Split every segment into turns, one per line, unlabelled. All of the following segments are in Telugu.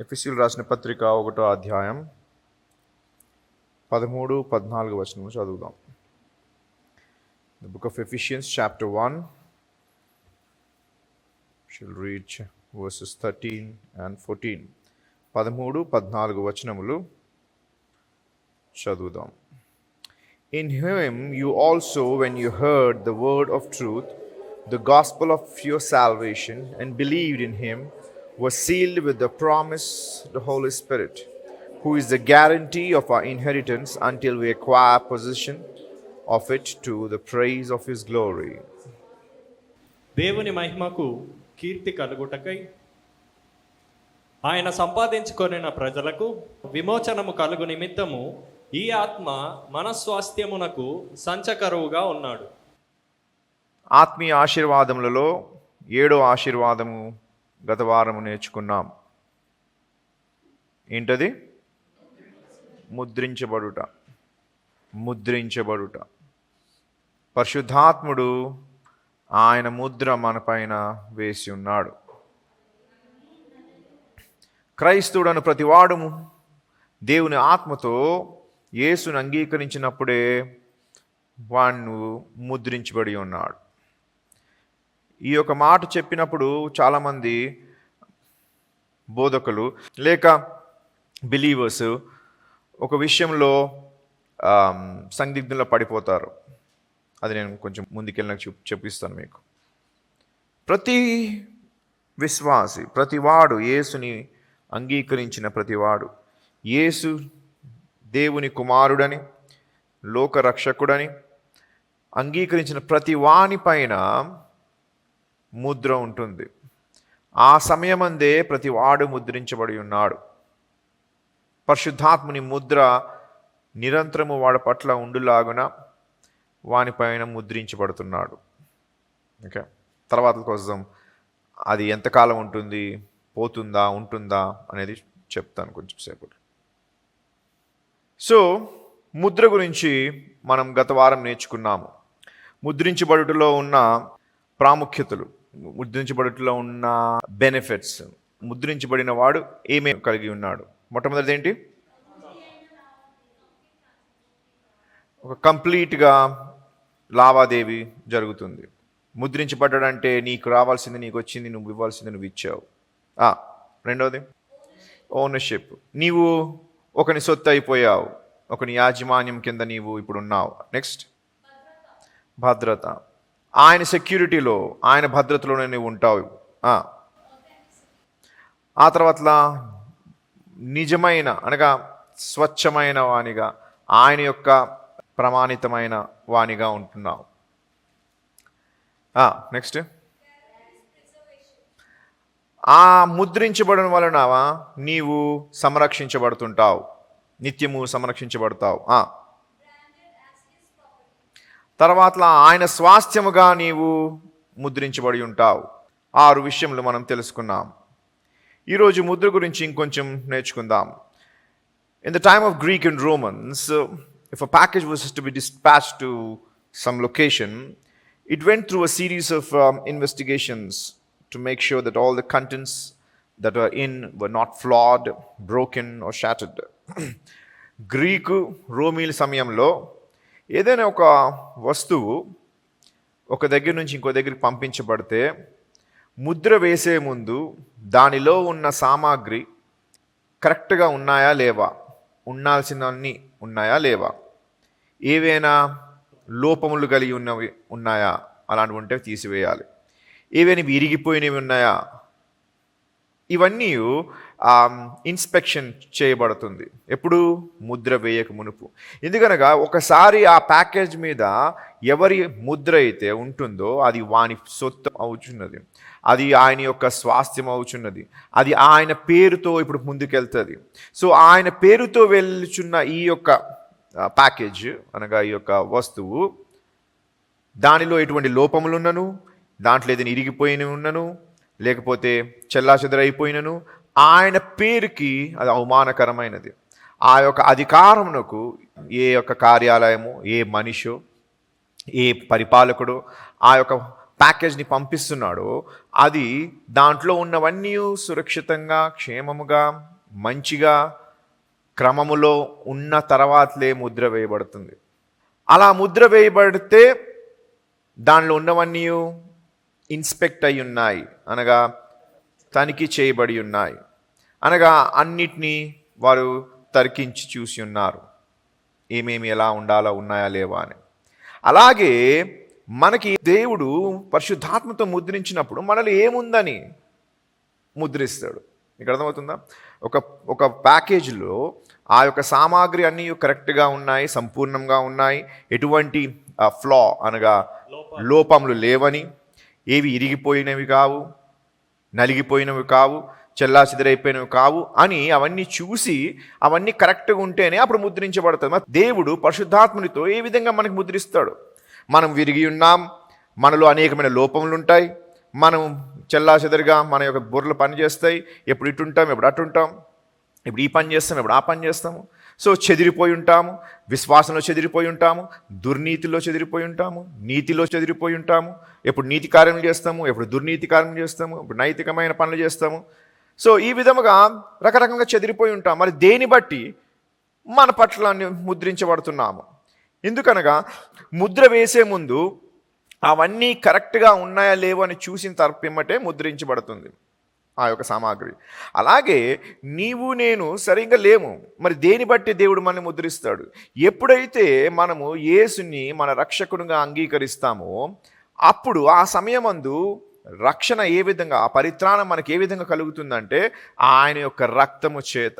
ఎఫెసీయులకు రాసిన పత్రిక 1వ అధ్యాయం 13-14 వచనం చదువుదాం. The book of Ephesians chapter 1, shall read verses 13 and 14. 13-14 వచనములు చదువుదాం. In him you also, when you heard the word of truth, the gospel of your salvation, and believed in him, were sealed with the promise, the Holy Spirit, who is the guarantee of our inheritance until we acquire possession of it to the praise of his glory.
దేవుని మహిమకు కీర్తి కలుగుటకై ఆయన సంపాదించుకొనిన ప్రజలకు విమోచనము కలుగు నిమిత్తము ఈ ఆత్మ మన స్వాస్థ్యమునకు సంచకరువుగా ఉన్నాడు.
ఆత్మీయ ఆశీర్వాదములలో 7వ ఆశీర్వాదము గత వారము నేర్చుకున్నాం. ఏంటది? ముద్రించబడుట. ముద్రించబడుట. పరిశుద్ధాత్ముడు ఆయన ముద్ర మన పైన వేసి ఉన్నాడు. క్రైస్తవుడను ప్రతివాడు దేవుని ఆత్మతో యేసును అంగీకరించినప్పుడే వాడు ముద్రించబడి ఉన్నాడు. ఈ యొక్క మాట చెప్పినప్పుడు చాలామంది బోధకులు లేక బిలీవర్స్ ఒక విషయంలో సందిగ్ధంలో పడిపోతారు. అది నేను కొంచెం ముందుకెళ్ళినాక చూపిస్తాను మీకు. ప్రతి విశ్వాసి, ప్రతివాడు, యేసుని అంగీకరించిన ప్రతివాడు, యేసు దేవుని కుమారుడని, లోకరక్షకుడని అంగీకరించిన ప్రతి వాని పైన ముద్ర ఉంటుంది. ఆ సమయమందే ప్రతి వాడు ముద్రించబడి ఉన్నాడు. పరిశుద్ధాత్ముని ముద్ర నిరంతరము వాడి పట్ల ఉండులాగున వానిపైన ముద్రించబడుతున్నాడు. ఓకే, తర్వాత కోసం అది ఎంతకాలం ఉంటుంది, పోతుందా, ఉంటుందా అనేది చెప్తాను కొంచెం సేపు. సో ముద్ర గురించి మనం గత వారం నేర్చుకున్నాము. ముద్రించబడుటలో ఉన్న ప్రాముఖ్యతలు, ముద్రించబడుటలో ఉన్న బెనిఫిట్స్, ముద్రించబడిన వాడు ఏమేమి కలిగి ఉన్నాడు. మొట్టమొదటిది ఏంటి? ఒక కంప్లీట్గా లావాదేవీ జరుగుతుంది. ముద్రించబడ్డాడంటే నీకు రావాల్సింది నీకు వచ్చింది, నువ్వు ఇవ్వాల్సింది నువ్వు ఇచ్చావు. రెండవది ఓనర్షిప్. నీవు ఒకని సొత్తు అయిపోయావు, ఒకని యాజమాన్యం కింద నీవు ఇప్పుడు ఉన్నావు. నెక్స్ట్ భద్రత. ఆయన సెక్యూరిటీలో, ఆయన భద్రతలోనే నువ్వు ఉంటావు. ఆ తర్వాత నిజమైన అనగా స్వచ్ఛమైన వానిగా, ఆయన యొక్క ప్రమాణితమైన వానిగా ఉంటున్నావు. నెక్స్ట్ ఆ ముద్రించబడిన వలన నీవు సంరక్షించబడుతుంటావు, నిత్యము సంరక్షించబడతావు. తర్వాత ఆయన స్వాస్థ్యముగా నీవు ముద్రించబడి ఉంటావు. 6 విషయములు మనం తెలుసుకున్నాం. ఈరోజు ముద్ర గురించి ఇంకొంచెం నేర్చుకుందాం. In the time of Greek and Romans, if a package was to be dispatched to some location, it went through a series of investigations to make sure that all the contents that were in were not flawed, broken or shattered. Greek, రోమీల సమయంలో ఏదైనా ఒక వస్తువు ఒక దగ్గర నుంచి ఇంకో దగ్గరికి పంపించబడితే ముద్ర వేసే ముందు దానిలో ఉన్న సామాగ్రి కరెక్ట్గా ఉన్నాయా లేవా, ఉండాల్సినవన్నీ ఉన్నాయా లేవా, ఏవైనా లోపములు కలిగి ఉన్నవి ఉన్నాయా, అలాంటివి ఉంటే తీసివేయాలి. ఏవైనా విరిగిపోయినవి ఉన్నాయా, ఇవన్నీ ఇన్స్పెక్షన్ చేయబడుతుంది. ఎప్పుడు? ముద్ర వేయక మునుపు. ఎందుకనగా ఒకసారి ఆ ప్యాకేజ్ మీద ఎవరి ముద్ర అయితే ఉంటుందో అది వాని సొత్తు అవుచున్నది, అది ఆయన యొక్క స్వాస్థ్యం అవుచున్నది, అది ఆయన పేరుతో ఇప్పుడు ముందుకెళ్తుంది. సో ఆయన పేరుతో వెళ్ళుచున్న ఈ యొక్క ప్యాకేజ్ అనగా ఈ యొక్క వస్తువు, దానిలో ఎటువంటి లోపములు ఉన్నను, దాంట్లో ఏదైనా ఇరిగిపోయినవి ఉన్నను, లేకపోతే చెల్లాచెదరైపోయినను, ఆయన పేరుకి అది అవమానకరమైనది. ఆ యొక్క అధికారమునకు ఏ యొక్క కార్యాలయము, ఏ మనిషో, ఏ పరిపాలకుడు ఆ యొక్క ప్యాకేజ్ని పంపిస్తున్నాడో అది దాంట్లో ఉన్నవన్నీ సురక్షితంగా, క్షేమముగా, మంచిగా క్రమములో ఉన్న తర్వాతలే ముద్ర వేయబడుతుంది. అలా ముద్ర వేయబడితే దానిలో ఉన్నవన్నీ ఇన్స్పెక్ట్ అయి ఉన్నాయి, అనగా తనిఖీ చేయబడి ఉన్నాయి, అనగా అన్నిటినీ వారు తర్కించి చూసి ఉన్నారు, ఏమేమి ఎలా ఉండాలో ఉన్నాయా లేవా అని. అలాగే మనకి దేవుడు పరిశుద్ధాత్మతో ముద్రించినప్పుడు మనలో ఏముందని ముద్రిస్తాడు. మీకు అర్థమవుతుందా? ఒక ప్యాకేజీలో ఆ యొక్క సామాగ్రి అన్నీ కరెక్ట్గా ఉన్నాయి, సంపూర్ణంగా ఉన్నాయి, ఎటువంటి ఫ్లా అనగా లోపములు లేవని, ఏవి ఇరిగిపోయినవి కావు, నలిగిపోయినవి కావు, చెల్లాచెదరైపోయినవి కావు అని అవన్నీ చూసి అవన్నీ కరెక్ట్గా ఉంటేనే అప్పుడు ముద్రించబడుతుంది. మరి దేవుడు పరిశుద్ధాత్మునితో ఏ విధంగా మనకు ముద్రిస్తాడు? మనం విరిగి ఉన్నాం, మనలో అనేకమైన లోపములు ఉంటాయి, మనం చెల్లాచెదరుగా మన యొక్క బుర్రలు పని చేస్తాయి, ఎప్పుడు ఇటుంటాం, ఎప్పుడు అటుంటాం, ఇప్పుడు ఈ పని చేస్తాం, ఎప్పుడు ఆ పని చేస్తాము. సో చెదిరిపోయి ఉంటాము, విశ్వాసంలో చెదిరిపోయి ఉంటాము, దుర్నీతిలో చెదిరిపోయి ఉంటాము, నీతిలో చెదిరిపోయి ఉంటాము, ఎప్పుడు నీతి కార్యములు చేస్తాము, ఎప్పుడు దుర్నీతి కార్యములు చేస్తాము, ఇప్పుడు నైతికమైన పనులు చేస్తాము. సో ఈ విధముగా రకరకంగా చెదిరిపోయి ఉంటాం. మరి దేని బట్టి మన పట్ల ముద్రించబడుతున్నాము? ఎందుకనగా ముద్ర వేసే ముందు అవన్నీ కరెక్ట్గా ఉన్నాయా లేవో అని చూసిన తర్పిమ్మటే ముద్రించబడుతుంది ఆ యొక్క సామాగ్రి. అలాగే నీవు నేను సరిగ్గా లేము, మరి దేని బట్టి దేవుడు మనల్ని ముద్రిస్తాడు? ఎప్పుడైతే మనము యేసుని మన రక్షకునిగా అంగీకరిస్తామో అప్పుడు ఆ సమయమందు రక్షణ ఏ విధంగా, ఆ పరిత్రాణం మనకి ఏ విధంగా కలుగుతుందంటే ఆయన యొక్క రక్తము చేత.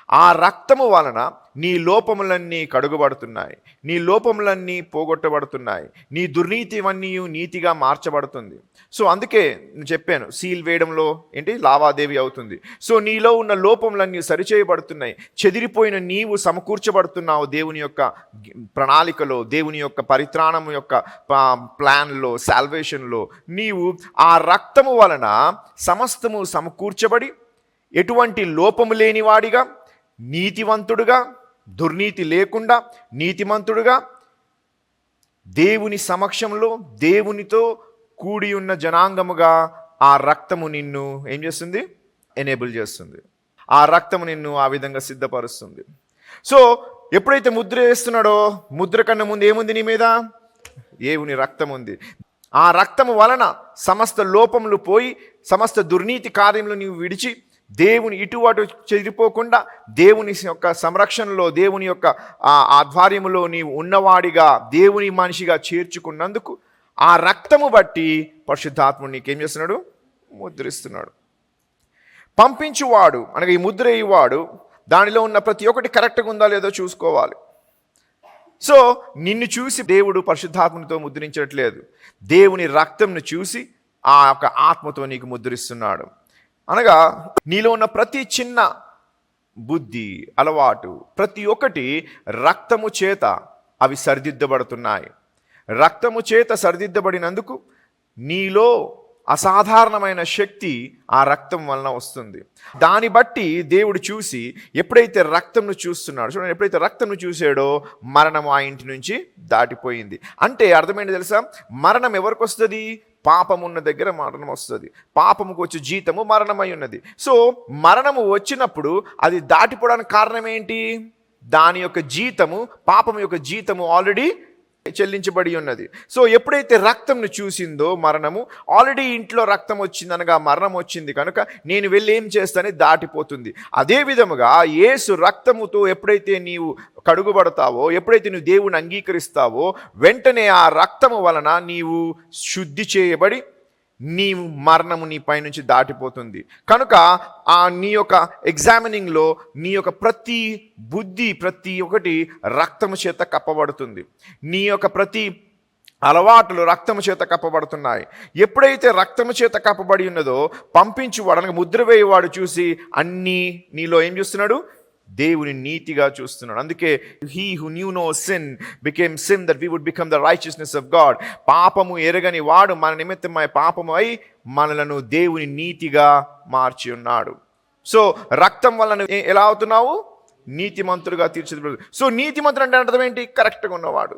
ఆ రక్తము వలన నీ లోపములన్నీ కడుగబడుతున్నాయి, నీ లోపములన్నీ పోగొట్టబడుతున్నాయి, నీ దుర్నీతి ఇవన్నీ నీతిగా మార్చబడుతుంది. సో అందుకే నేను చెప్పాను, సీల్ వేయడంలో ఏంటి లావాదేవీ అవుతుంది. సో నీలో ఉన్న లోపములన్నీ సరిచేయబడుతున్నాయి, చెదిరిపోయిన నీవు సమకూర్చబడుతున్నావు దేవుని యొక్క ప్రణాళికలో, దేవుని యొక్క పరిత్రాణం యొక్క ప్లాన్లో, సాల్వేషన్లో. నీవు ఆ రక్తము వలన సమస్తము సమకూర్చబడి ఎటువంటి లోపము లేనివాడిగా, నీతివంతుడుగా, దుర్నీతి లేకుండా నీతిమంతుడుగా దేవుని సమక్షంలో దేవునితో కూడి ఉన్న జనాంగముగా ఆ రక్తము నిన్ను ఏం చేస్తుంది? ఎనేబుల్ చేస్తుంది. ఆ రక్తము నిన్ను ఆ విధంగా సిద్ధపరుస్తుంది. సో ఎప్పుడైతే ముద్ర వేస్తున్నాడో, ముద్ర కన్నా ముందు ఏముంది నీ మీద? దేవుని రక్తం ఉంది. ఆ రక్తము వలన సమస్త లోపములు పోయి సమస్త దుర్నీతి కార్యములు నీవు విడిచి దేవుని ఇటు అటు చెదిరిపోకుండా దేవుని యొక్క సంరక్షణలో, దేవుని యొక్క ఆధ్వర్యములో నీవు ఉన్నవాడిగా, దేవుని మనిషిగా చేర్చుకున్నందుకు ఆ రక్తము బట్టి పరిశుద్ధాత్ముడు నీకేం చేస్తున్నాడు? ముద్రిస్తున్నాడు. పంపించువాడు అనగా ఈ ముద్ర ఇవ్వాడు దానిలో ఉన్న ప్రతి ఒక్కటి కరెక్ట్గా ఉందా లేదో చూసుకోవాలి. సో నిన్ను చూసి దేవుడు పరిశుద్ధాత్మనితో ముద్రించట్లేదు, దేవుని రక్తంను చూసి ఆ యొక్క ఆత్మతో నీకు ముద్రిస్తున్నాడు. అనగా నీలో ఉన్న ప్రతి చిన్న బుద్ధి, అలవాటు, ప్రతి ఒక్కటి రక్తము చేత అవి సరిదిద్దబడుతున్నాయి. రక్తము చేత సరిదిద్దబడినందుకు నీలో అసాధారణమైన శక్తి ఆ రక్తం వలన వస్తుంది. దాన్ని బట్టి దేవుడు చూసి ఎప్పుడైతే రక్తంను చూస్తున్నాడు, చూడండి, ఎప్పుడైతే రక్తంను చూసాడో మరణం ఆ ఇంటి నుంచి దాటిపోయింది. అంటే అర్థమైంది తెలుసా? మరణం ఎవరికి వస్తుంది? పాపమున్న దగ్గర మరణం వస్తుంది. పాపముకు వచ్చే జీతము మరణమై ఉన్నది. సో మరణము వచ్చినప్పుడు అది దాటిపోవడానికి కారణం ఏంటి? దాని యొక్క జీతము, పాపము యొక్క జీతము ఆల్రెడీ చెల్లించబడి ఉన్నది. సో ఎప్పుడైతే రక్తంను చూసిందో మరణము, ఆల్రెడీ ఇంట్లో రక్తం వచ్చింది అనగా మరణం వచ్చింది కనుక నేను వెళ్ళి ఏం చేస్తానని దాటిపోతుంది. అదే విధముగా యేసు రక్తముతో ఎప్పుడైతే నీవు కడుగుబడతావో, ఎప్పుడైతే నువ్వు దేవుని అంగీకరిస్తావో వెంటనే ఆ రక్తము వలన నీవు శుద్ధి చేయబడి నీ మరణము నీ పై నుంచి దాటిపోతుంది. కనుక ఆ నీ యొక్క ఎగ్జామినింగ్లో నీ యొక్క ప్రతి బుద్ధి, ప్రతి ఒక్కటి రక్తము చేత కప్పబడుతుంది. నీ యొక్క ప్రతి అలవాట్లు రక్తము చేత కప్పబడుతున్నాయి. ఎప్పుడైతే రక్తము చేత కప్పబడి ఉన్నదో పంపించువాడు అనగా ముద్ర వేయవాడు చూసి అన్నీ నీలో ఏం చూస్తున్నాడు? దేవుని నీతిగా చూస్తున్నాడు. అందుకే he who knew no sin became sin that we would become the righteousness of God. పాపము ఎరగని వాడు మన నిమిత్తమై పాపము అయి మనలను దేవుని నీతిగా మార్చి ఉన్నాడు. సో రక్తం వలన ఎలా అవుతున్నావు? నీతిమంతుడుగా తీర్చిదిద్దు. సో నీతిమంతుడు అంటే అర్థం ఏంటి? కరెక్ట్గా ఉన్నవాడు,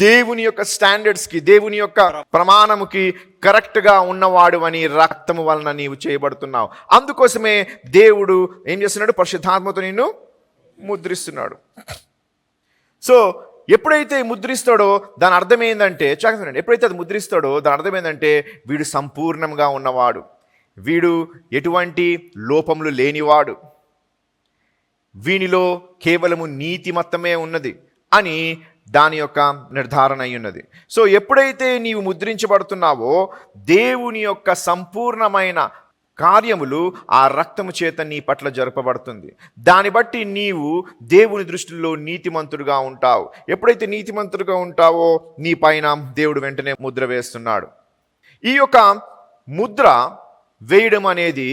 దేవుని యొక్క స్టాండర్డ్స్కి, దేవుని యొక్క ప్రమాణముకి కరెక్ట్గా ఉన్నవాడు అని రక్తము వలన నీవు చేయబడుతున్నావు. అందుకోసమే దేవుడు ఏం చేస్తున్నాడు? పరిశుద్ధాత్మతో నిన్ను ముద్రిస్తున్నాడు. సో ఎప్పుడైతే ముద్రిస్తాడో దాని అర్థం ఏంటంటే, చక్కగా ఎప్పుడైతే అది ముద్రిస్తాడో దాని అర్థం ఏంటంటే వీడు సంపూర్ణంగా ఉన్నవాడు, వీడు ఎటువంటి లోపములు లేనివాడు, వీనిలో కేవలము నీతి మొత్తమే ఉన్నది అని దాని యొక్క నిర్ధారణ అయి ఉన్నది. సో ఎప్పుడైతే నీవు ముద్రించబడుతున్నావో దేవుని యొక్క సంపూర్ణమైన కార్యములు ఆ రక్తము చేత నీ పట్ల జరపబడుతుంది. దాన్ని బట్టి నీవు దేవుని దృష్టిలో నీతిమంతుడుగా ఉంటావు. ఎప్పుడైతే నీతిమంతుడుగా ఉంటావో నీ పైన దేవుడు వెంటనే ముద్ర వేస్తున్నాడు. ఈ యొక్క ముద్ర వేయడం అనేది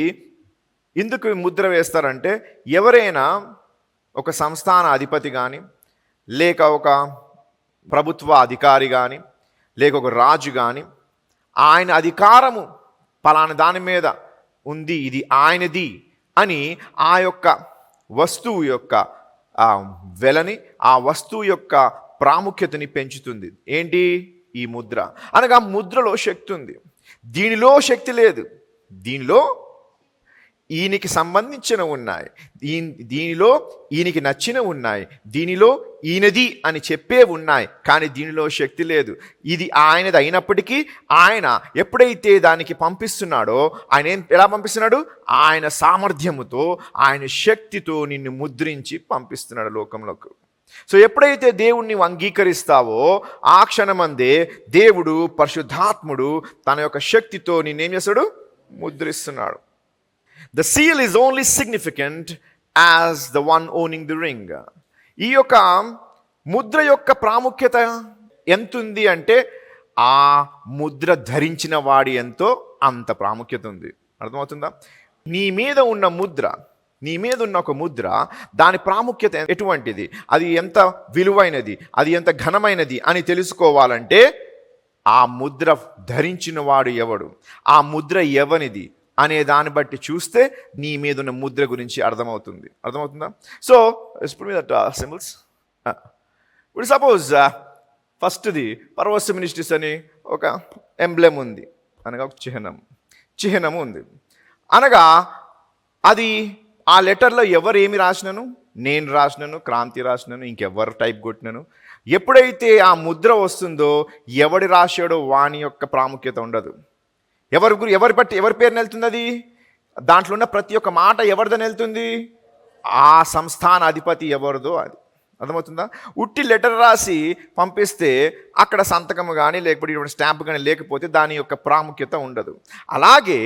ఎందుకు ముద్ర వేస్తారంటే, ఎవరైనా ఒక సంస్థాన అధిపతి కానీ, లేక ఒక ప్రభుత్వ అధికారి కానీ, లేక ఒక రాజు కానీ, ఆయన అధికారము పలానా దాని మీద ఉంది, ఇది ఆయనది అని ఆ యొక్క వస్తువు యొక్క వెలని, ఆ వస్తువు యొక్క ప్రాముఖ్యతని పెంచుతుంది. ఏంటి? ఈ ముద్ర అనగా ముద్రలో శక్తి ఉంది. దీనిలో శక్తి లేదు, దీనిలో ఈయనకి సంబంధించిన ఉన్నాయి, దీనిలో ఈయనకి నచ్చిన ఉన్నాయి, దీనిలో ఈయనది అని చెప్పే ఉన్నాయి, కానీ దీనిలో శక్తి లేదు. ఇది ఆయనది అయినప్పటికీ ఆయన ఎప్పుడైతే దానికి పంపిస్తున్నాడో, ఆయన ఎలా పంపిస్తున్నాడు? ఆయన సామర్థ్యముతో, ఆయన శక్తితో నిన్ను ముద్రించి పంపిస్తున్నాడు లోకంలోకి. సో ఎప్పుడైతే దేవుణ్ణి అంగీకరిస్తావో ఆ క్షణమందే దేవుడు పరిశుద్ధాత్ముడు తన యొక్క శక్తితో నిన్నేం చేస్తాడు? ముద్రిస్తున్నాడు. The seal is only significant as the one owning the ring. ఈ యొక్క ముద్ర యొక్క ప్రాముఖ్యత ఎంతుంది అంటే, ఆ ముద్ర ధరించిన వాడి ఎంతో అంత ప్రాముఖ్యత ఉంది. అర్థమవుతుందా? నీ మీద ఉన్న ముద్ర, నీ మీద ఉన్న ఒక ముద్ర, దాని ప్రాముఖ్యత ఎటువంటిది, అది ఎంత విలువైనది, అది ఎంత ఘనమైనది అని తెలుసుకోవాలంటే ఆ ముద్ర ధరించిన వాడు ఎవడు, ఆ ముద్ర ఎవనిది అనే దాన్ని బట్టి చూస్తే నీ మీద ఉన్న ముద్ర గురించి అర్థమవుతుందా? సో ఇప్పుడు మీద సింబల్స్. ఇప్పుడు సపోజ్ ఫస్ట్ది పర్వస్ మినిస్ట్రీస్ అని ఒక ఎంబ్లెమ్ ఉంది, అనగా ఒక చిహ్నము ఉంది. అనగా అది ఆ లెటర్లో ఎవరు ఏమి రాసినాను? నేను రాసినాను, క్రాంతి రాసినాను, ఇంకెవరు టైప్ కొట్టినాను. ఎప్పుడైతే ఆ ముద్ర వస్తుందో ఎవడి రాశాడో వాని యొక్క ప్రాముఖ్యత ఉండదు. ఎవరి పేరుని వెళ్తుంది? అది దాంట్లో ఉన్న ప్రతి ఒక్క మాట ఎవరిదని వెళ్తుంది? ఆ సంస్థాన అధిపతి ఎవరిదో అది. అర్థమవుతుందా? ఉట్టి లెటర్ రాసి పంపిస్తే అక్కడ సంతకము కానీ లేకపోతే ఇటువంటి స్టాంప్ కానీ లేకపోతే దాని యొక్క ప్రాముఖ్యత ఉండదు. అలాగే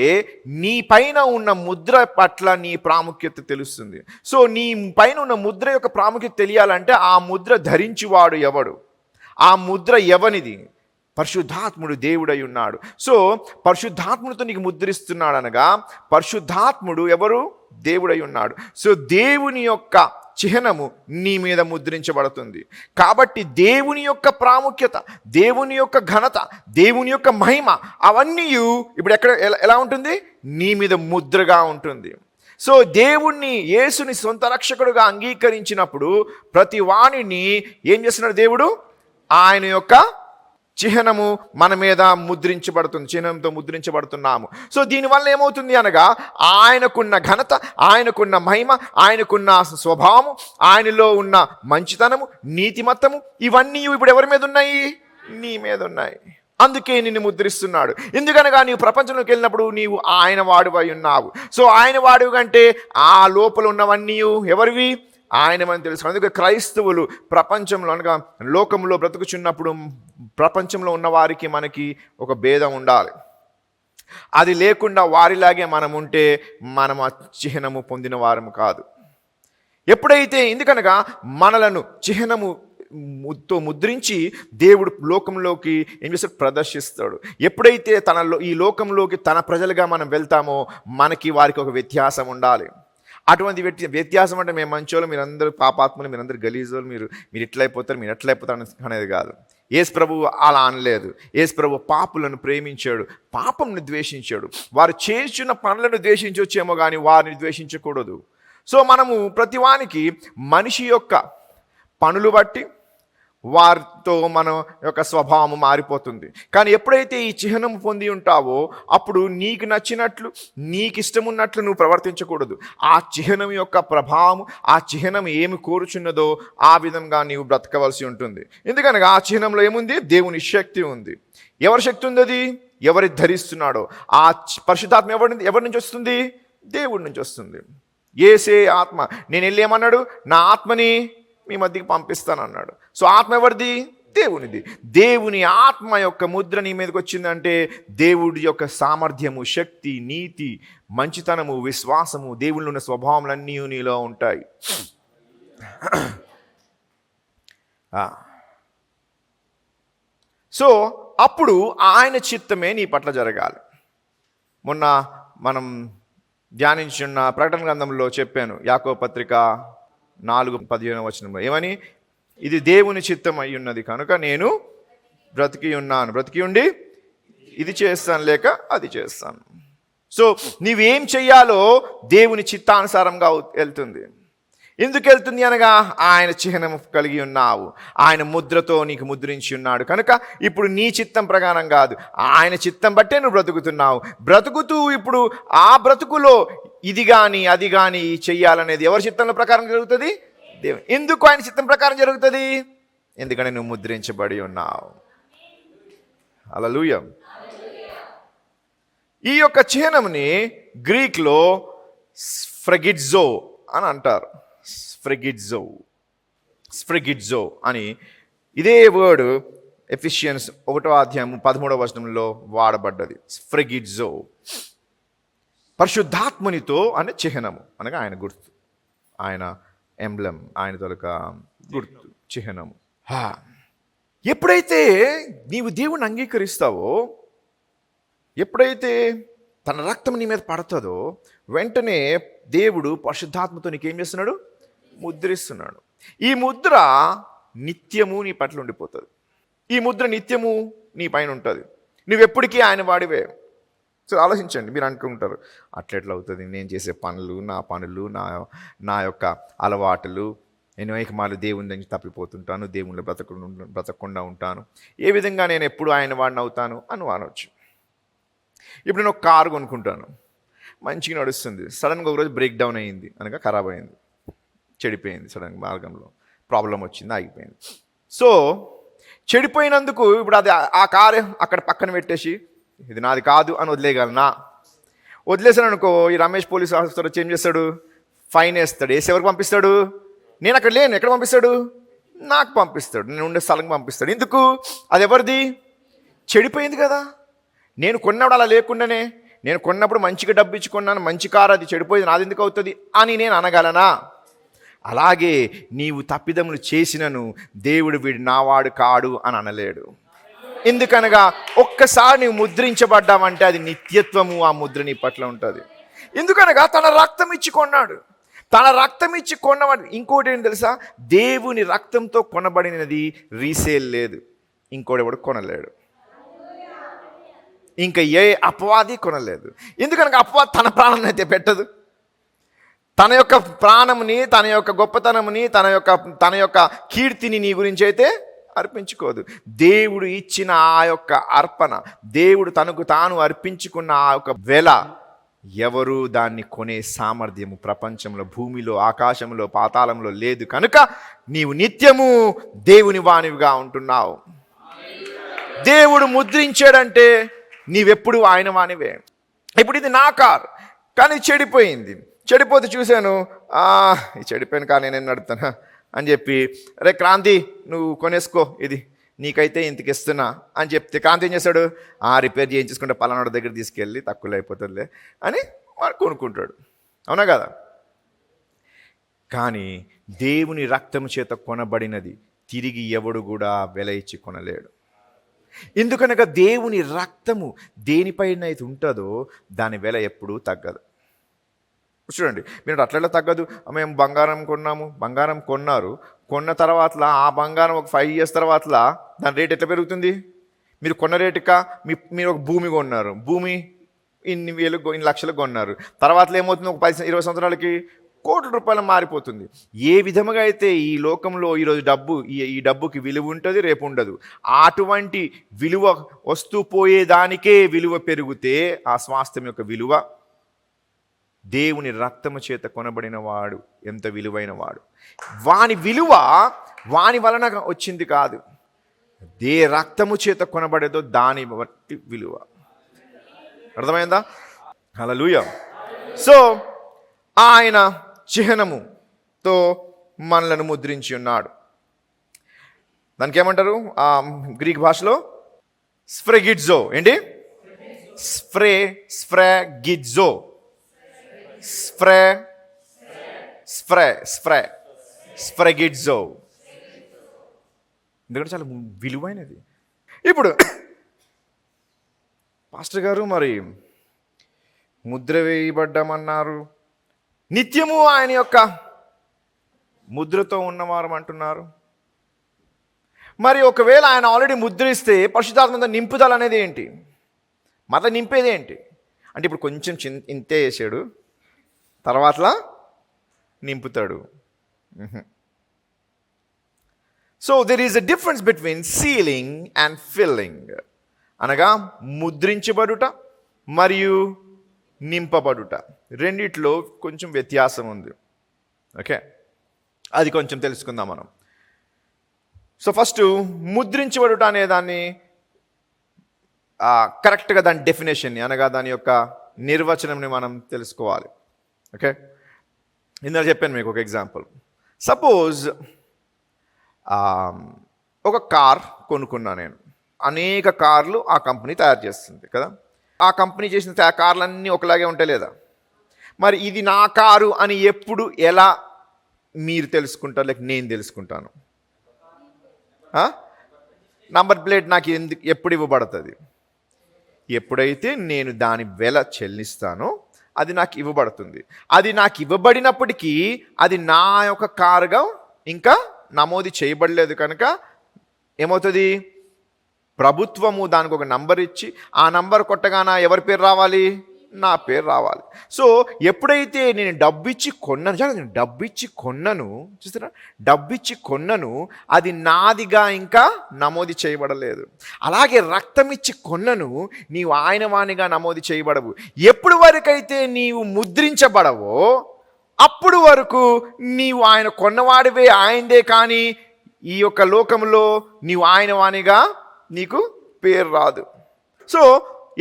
నీ పైన ఉన్న ముద్ర పట్ల నీ ప్రాముఖ్యత తెలుస్తుంది. సో నీ పైన ఉన్న ముద్ర యొక్క ప్రాముఖ్యత తెలియాలంటే ఆ ముద్ర ధరించువాడు ఎవడు, ఆ ముద్ర ఎవనిది? పరిశుద్ధాత్ముడు దేవుడై ఉన్నాడు. సో పరిశుద్ధాత్ముడితో నీకు ముద్రిస్తున్నాడు అనగా పరిశుద్ధాత్ముడు ఎవరు? దేవుడై ఉన్నాడు. సో దేవుని యొక్క చిహ్నము నీ మీద ముద్రించబడుతుంది. కాబట్టి దేవుని యొక్క ప్రాముఖ్యత, దేవుని యొక్క ఘనత, దేవుని యొక్క మహిమ అవన్నీ ఇప్పుడు ఎలా ఉంటుంది? నీ మీద ముద్రగా ఉంటుంది. సో దేవుణ్ణి, యేసుని సొంత రక్షకుడుగా అంగీకరించినప్పుడు ప్రతి వాణిని ఏం చేస్తున్నాడు దేవుడు? ఆయన యొక్క చిహ్నము మన మీద ముద్రించబడుతుంది, చిహ్నంతో ముద్రించబడుతున్నాము. సో దీనివల్ల ఏమవుతుంది అనగా ఆయనకున్న ఘనత, ఆయనకున్న మహిమ, ఆయనకున్న స్వభావము, ఆయనలో ఉన్న మంచితనము, నీతిమత్తము ఇవన్నీ ఇప్పుడు ఎవరి మీద ఉన్నాయి? నీ మీద ఉన్నాయి. అందుకే నిన్ను ముద్రిస్తున్నాడు. ఎందుకనగా నీవు ప్రపంచంలోకి వెళ్ళినప్పుడు నీవు ఆయన వాడువై ఉన్నావు. సో ఆయన వాడువు కంటే ఆ లోపల ఉన్నవన్నీ ఎవరివి? ఆయనమని తెలుసు. అందుకే క్రైస్తవులు ప్రపంచంలో అనగా లోకంలో బ్రతుకుచున్నప్పుడు ప్రపంచంలో ఉన్న వారికి మనకి ఒక భేదం ఉండాలి. అది లేకుండా వారిలాగే మనం ఉంటే మనం ఆ చిహ్నము పొందిన వారము కాదు. ఎప్పుడైతే, ఎందుకనగా మనలను చిహ్నముతో ముద్రించి దేవుడు లోకంలోకి ఏం చేస్తాడు? ప్రదర్శిస్తాడు. ఎప్పుడైతే ఈ లోకంలోకి తన ప్రజలుగా మనం వెళ్తామో మనకి వారికి ఒక వ్యత్యాసం ఉండాలి. అటువంటి వ్యత్యాసం అంటే మేము మంచోళ్ళు, మీరందరూ పాపాత్మలు, మీరందరూ గలీజోళ్ళు, మీరు ఇట్లయిపోతారు, మీరు ఎట్లయిపోతారు అనేది కాదు. యేసు ప్రభువు అలా అనలేదు. యేసు ప్రభువు పాపులను ప్రేమించాడు, పాపంను ద్వేషించాడు. వారు చేస్తున్న పనులను ద్వేషించవచ్చేమో కానీ వారిని ద్వేషించకూడదు. సో మనము ప్రతివానికి మనిషి యొక్క పనులు బట్టి, వారితో మన యొక్క స్వభావం మారిపోతుంది. కానీ ఎప్పుడైతే ఈ చిహ్నం పొంది ఉంటావో అప్పుడు నీకు నచ్చినట్లు నీకు ఇష్టం ఉన్నట్లు నువ్వు ప్రవర్తించకూడదు. ఆ చిహ్నం యొక్క ప్రభావం, ఆ చిహ్నం ఏమి కోరుచున్నదో ఆ విధంగా నీవు బ్రతకవలసి ఉంటుంది. ఎందుకనగా ఆ చిహ్నంలో ఏముంది? దేవుని శక్తి ఉంది. ఎవరి శక్తి ఉంది? అది ఎవరి ధరిస్తున్నాడో ఆ పరిశుద్ధాత్మ ఎవరి నుంచి వస్తుంది? దేవుడి నుంచి వస్తుంది. యేసే ఆత్మ. నేను వెళ్ళి ఏమన్నాడు? నా ఆత్మని మీ మధ్యకి పంపిస్తానన్నాడు. సో ఆత్మ ఎవరిది? దేవునిది. దేవుని ఆత్మ యొక్క ముద్ర నీ మీదకి వచ్చిందంటే దేవుడి యొక్క సామర్థ్యము, శక్తి, నీతి, మంచితనము, విశ్వాసము, దేవుళ్ళు ఉన్న స్వభావములన్నీ నీలో ఉంటాయి. సో అప్పుడు ఆయన చిత్తమే నీ పట్ల జరగాలి. మొన్న మనం ధ్యానించున్న ప్రకటన గ్రంథంలో చెప్పాను, యాకోబు పత్రిక 4:15 ఏమని? ఇది దేవుని చిత్తం అయి ఉన్నది కనుక నేను బ్రతికి ఉన్నాను, బ్రతికి ఉండి ఇది చేస్తాను లేక అది చేస్తాను. సో నీవేం చెయ్యాలో దేవుని చిత్తానుసారంగా వెళ్తుంది. ఎందుకు వెళ్తుంది అనగా ఆయన చిహ్నం కలిగి ఉన్నావు, ఆయన ముద్రతో నీకు ముద్రించి ఉన్నాడు కనుక ఇప్పుడు నీ చిత్తం ప్రకారం కాదు, ఆయన చిత్తం బట్టే నువ్వు బ్రతుకుతున్నావు. బ్రతుకుతూ ఇప్పుడు ఆ బ్రతుకులో ఇది కానీ అది కానీ చెయ్యాలనేది ఎవరి చిత్తం ప్రకారం జరుగుతుంది? దేవుని. ఎందుకు ఆయన చిత్తం ప్రకారం జరుగుతుంది? ఎందుకంటే నువ్వు ముద్రించబడి ఉన్నావు. హల్లెలూయా. ఈ యొక్క చిహ్నంని గ్రీక్లో స్ఫ్రెగిడ్జో అని అంటారు. స్ఫ్రెగిడ్జో అని ఇదే వర్డ్ ఎఫిషియన్స్ 1:13 వాడబడ్డది. స్ఫ్రెగిడ్జో పరిశుద్ధాత్మనితో అనే చిహ్నము అనగా ఆయన గుర్తు, ఆయన ఎంబ్లం, ఆయన తొలక గుర్తు, చిహ్నము. ఎప్పుడైతే నీవు దేవుని అంగీకరిస్తావో, ఎప్పుడైతే తన రక్తం నీ మీద పడుతుందో వెంటనే దేవుడు పరిశుద్ధాత్మతో నీకేం చేస్తున్నాడు? ముద్రిస్తున్నాడు. ఈ ముద్ర నిత్యము నీ పట్ల ఉండిపోతుంది. ఈ ముద్ర నిత్యము నీ పైన ఉంటుంది. నువ్వెప్పటికీ ఆయన వాడివే. సో ఆలోచించండి. మీరు అనుకుంటారు అట్లెట్లా అవుతుంది? నేను చేసే పనులు, నా యొక్క అలవాటులు, నేను ఏకమాలు దేవుని దగ్గర తప్పిపోతుంటాను, దేవుళ్ళు బ్రతకకుండా ఉంటాను, ఏ విధంగా నేను ఎప్పుడు ఆయన వాడిని అవుతాను అని అనవచ్చు. ఇప్పుడు నేను ఒక కారు కొనుక్కుంటాను, మంచిగా నడుస్తుంది, సడన్గా ఒకరోజు బ్రేక్ డౌన్ అయ్యింది అనగా ఖరాబ్ అయింది, చెడిపోయింది, సడన్గా మార్గంలో ప్రాబ్లం వచ్చింది, ఆగిపోయింది. సో చెడిపోయినందుకు ఇప్పుడు అది ఆ కారు అక్కడ పక్కన పెట్టేసి ఇది నాది కాదు అని వదిలేయగలనా? వదిలేసాను అనుకో, ఈ రమేష్ పోలీస్ ఆఫీసర్ వచ్చి ఏం చేస్తాడు? ఫైన్ వేస్తాడు. వేసి ఎవరికి పంపిస్తాడు? నేను అక్కడ లేను, ఎక్కడ పంపిస్తాడు? నాకు పంపిస్తాడు, నేను ఉండే స్థలంకి పంపిస్తాడు. ఎందుకు? అది ఎవరిది? చెడిపోయింది కదా. నేను కొన్నప్పుడు అలా లేకుండానే, నేను కొన్నప్పుడు మంచిగా డబ్బు ఇచ్చి కొన్నాను, మంచి కారు, అది చెడిపోయింది, నాది ఎందుకు అవుతుంది అని నేను అనగలనా? అలాగే నీవు తప్పిదములు చేసినను దేవుడు వీడు నావాడు కాడు అని అనలేడు. ఎందుకనగా ఒక్కసారి నీవు ముద్రించబడ్డావంటే అది నిత్యత్వము, ఆ ముద్ర నీ పట్ల ఉంటుంది. ఎందుకనగా తన రక్తం ఇచ్చి కొన్నాడు. తన రక్తం ఇచ్చి కొన్నవాడు. ఇంకోటి ఏంటి తెలుసా? దేవుని రక్తంతో కొనబడినది రీసేల్ లేదు, ఇంకోటి ఎవడు కొనలేడు, ఇంకా ఏ అపవాది కొనలేదు. ఎందుకనగా అపవాది తన ప్రాణం అయితే పెట్టదు. తన యొక్క ప్రాణముని, తన యొక్క గొప్పతనముని, తన యొక్క కీర్తిని నీ గురించి అయితే అర్పించుకోదు. దేవుడు ఇచ్చిన ఆ యొక్క అర్పణ, దేవుడు తనకు తాను అర్పించుకున్న ఆ యొక్క వెల, ఎవరు దాన్ని కొనే సామర్థ్యము ప్రపంచంలో, భూమిలో, ఆకాశంలో, పాతాళంలో లేదు. కనుక నీవు నిత్యము దేవుని వానివిగా ఉంటున్నావు. దేవుడు ముద్రించాడంటే నీవెప్పుడు ఆయన వానివే. ఇప్పుడు ఇది నా కార్, కానీ చెడిపోయింది. చెడిపోతే చూశాను, చెడిపోయిన కార్ నేను నడుపుతానా అని చెప్పి, రే క్రాంతి నువ్వు కొనేసుకో, ఇది నీకైతే ఇంతకి ఇస్తున్నా అని చెప్తే క్రాంతి ఏం చేస్తాడు? రిపేర్ చేయించుకుంటే పలానాడు దగ్గర తీసుకెళ్ళి తక్కువలో అయిపోతుందిలే అని వాడు కొనుక్కుంటాడు. అవునా కదా? కానీ దేవుని రక్తం చేత కొనబడినది తిరిగి ఎవడు కూడా వెల ఇచ్చి కొనలేడు. ఎందుకనగా దేవుని రక్తము దేనిపైన అయితే ఉంటుందో దాని వెల ఎప్పుడూ తగ్గదు. చూడండి, మీరు అట్లా తగ్గదు. మేము బంగారం కొన్నాము, బంగారం కొన్నారు, కొన్న తర్వాత ఆ బంగారం ఒక 5 years తర్వాత దాని రేట్ ఎట్లా పెరుగుతుంది? మీరు కొన్న రేటుక మీరు ఒక భూమి కొన్నారు, భూమి ఇన్ని లక్షలకు కొన్నారు, తర్వాత ఏమవుతుంది? ఒక 10-20 సంవత్సరాలకి కోట్ల రూపాయలు మారిపోతుంది. ఏ విధముగా అయితే ఈ లోకంలో ఈరోజు ఈ డబ్బుకి విలువ ఉంటుంది, రేపు ఉండదు. అటువంటి విలువ వస్తూ పోయేదానికే విలువ పెరిగితే ఆ స్వాస్థ్యం యొక్క విలువ, దేవుని రక్తము చేత కొనబడిన వాడు ఎంత విలువైన వాడు. వాని విలువ వాని వలన వచ్చింది కాదు, రక్తము చేత కొనబడేదో దాని బట్టి విలువ. అర్థమైందా? హల్లెలూయా. సో ఆయన చిహ్నముతో మనలను ముద్రించి ఉన్నాడు. దానికి ఏమంటారు గ్రీక్ భాషలో? స్ఫ్రెగిడ్జో. ఏంటి? స్ఫ్రెగిడ్జో. స్ఫ్రెగిడ్జో. ఎందుకంటే చాలా విలువైనది. ఇప్పుడు పాస్టర్ గారు మరి ముద్ర వేయబడ్డామన్నారు, నిత్యము ఆయన యొక్క ముద్రతో ఉన్నవారు అంటున్నారు. మరి ఒకవేళ ఆయన ఆల్రెడీ ముద్ర ఇస్తే పరిశుద్ధాత్మతో నింపుదల అనేది ఏంటి? మత నింపేది ఏంటి అంటే ఇప్పుడు కొంచెం ఇంతే వేసాడు, తర్వాతలా నింపుతాడు. So there is a difference between sealing and filling. అనగా ముద్రించబడుట మరియు నింపబడుట, రెండిట్లో కొంచెం వ్యత్యాసం ఉంది. ఓకే, అది కొంచెం తెలుసుకుందాం మనం. సో ఫస్ట్ ముద్రించబడుట అనే దాన్ని కరెక్ట్గా దాని డెఫినేషన్ని, అనగా దాని యొక్క నిర్వచనంని మనం తెలుసుకోవాలి. ఓకే, ఇందులో చెప్పాను మీకు ఒక ఎగ్జాంపుల్. సపోజ్ ఒక కార్ కొనుక్కున్నా నేను. అనేక కార్లు ఆ కంపెనీ తయారు చేస్తుంది కదా. ఆ కంపెనీ చేసిన కార్లన్నీ ఒకలాగే ఉంటాయి లేదా? మరి ఇది నా కారు అని ఎప్పుడు ఎలా మీరు తెలుసుకుంటారు, లేక నేను తెలుసుకుంటాను? నంబర్ ప్లేట్ నాకు ఎప్పుడు ఇవ్వబడుతుంది? ఎప్పుడైతే నేను దాని వెల చెల్లిస్తానో అది నాకు ఇవ్వబడుతుంది. అది నాకు ఇవ్వబడినప్పటికీ అది నా యొక్క కారుగా ఇంకా నమోదు చేయబడలేదు కనుక ఏమవుతుంది? ప్రభుత్వము దానికి ఒక నంబర్ ఇచ్చి ఆ నంబర్ కొట్టగానే ఎవరి పేరు రావాలి? నా పేరు రావాలి. సో ఎప్పుడైతే నేను డబ్బిచ్చి కొన్నాను, చూస్తారా, డబ్బిచ్చి కొన్నను, అది నాదిగా ఇంకా నమోదు చేయబడలేదు. అలాగే రక్తం ఇచ్చి కొన్నను, నీవు ఆయన వాణిగా నమోదు చేయబడవు. ఎప్పుడు వరకైతే నీవు ముద్రించబడవో అప్పుడు వరకు నీవు ఆయన కొన్నవాడివే, ఆయనదే. కానీ ఈ యొక్క లోకంలో నీవు ఆయన వాణిగా నీకు పేరు రాదు. సో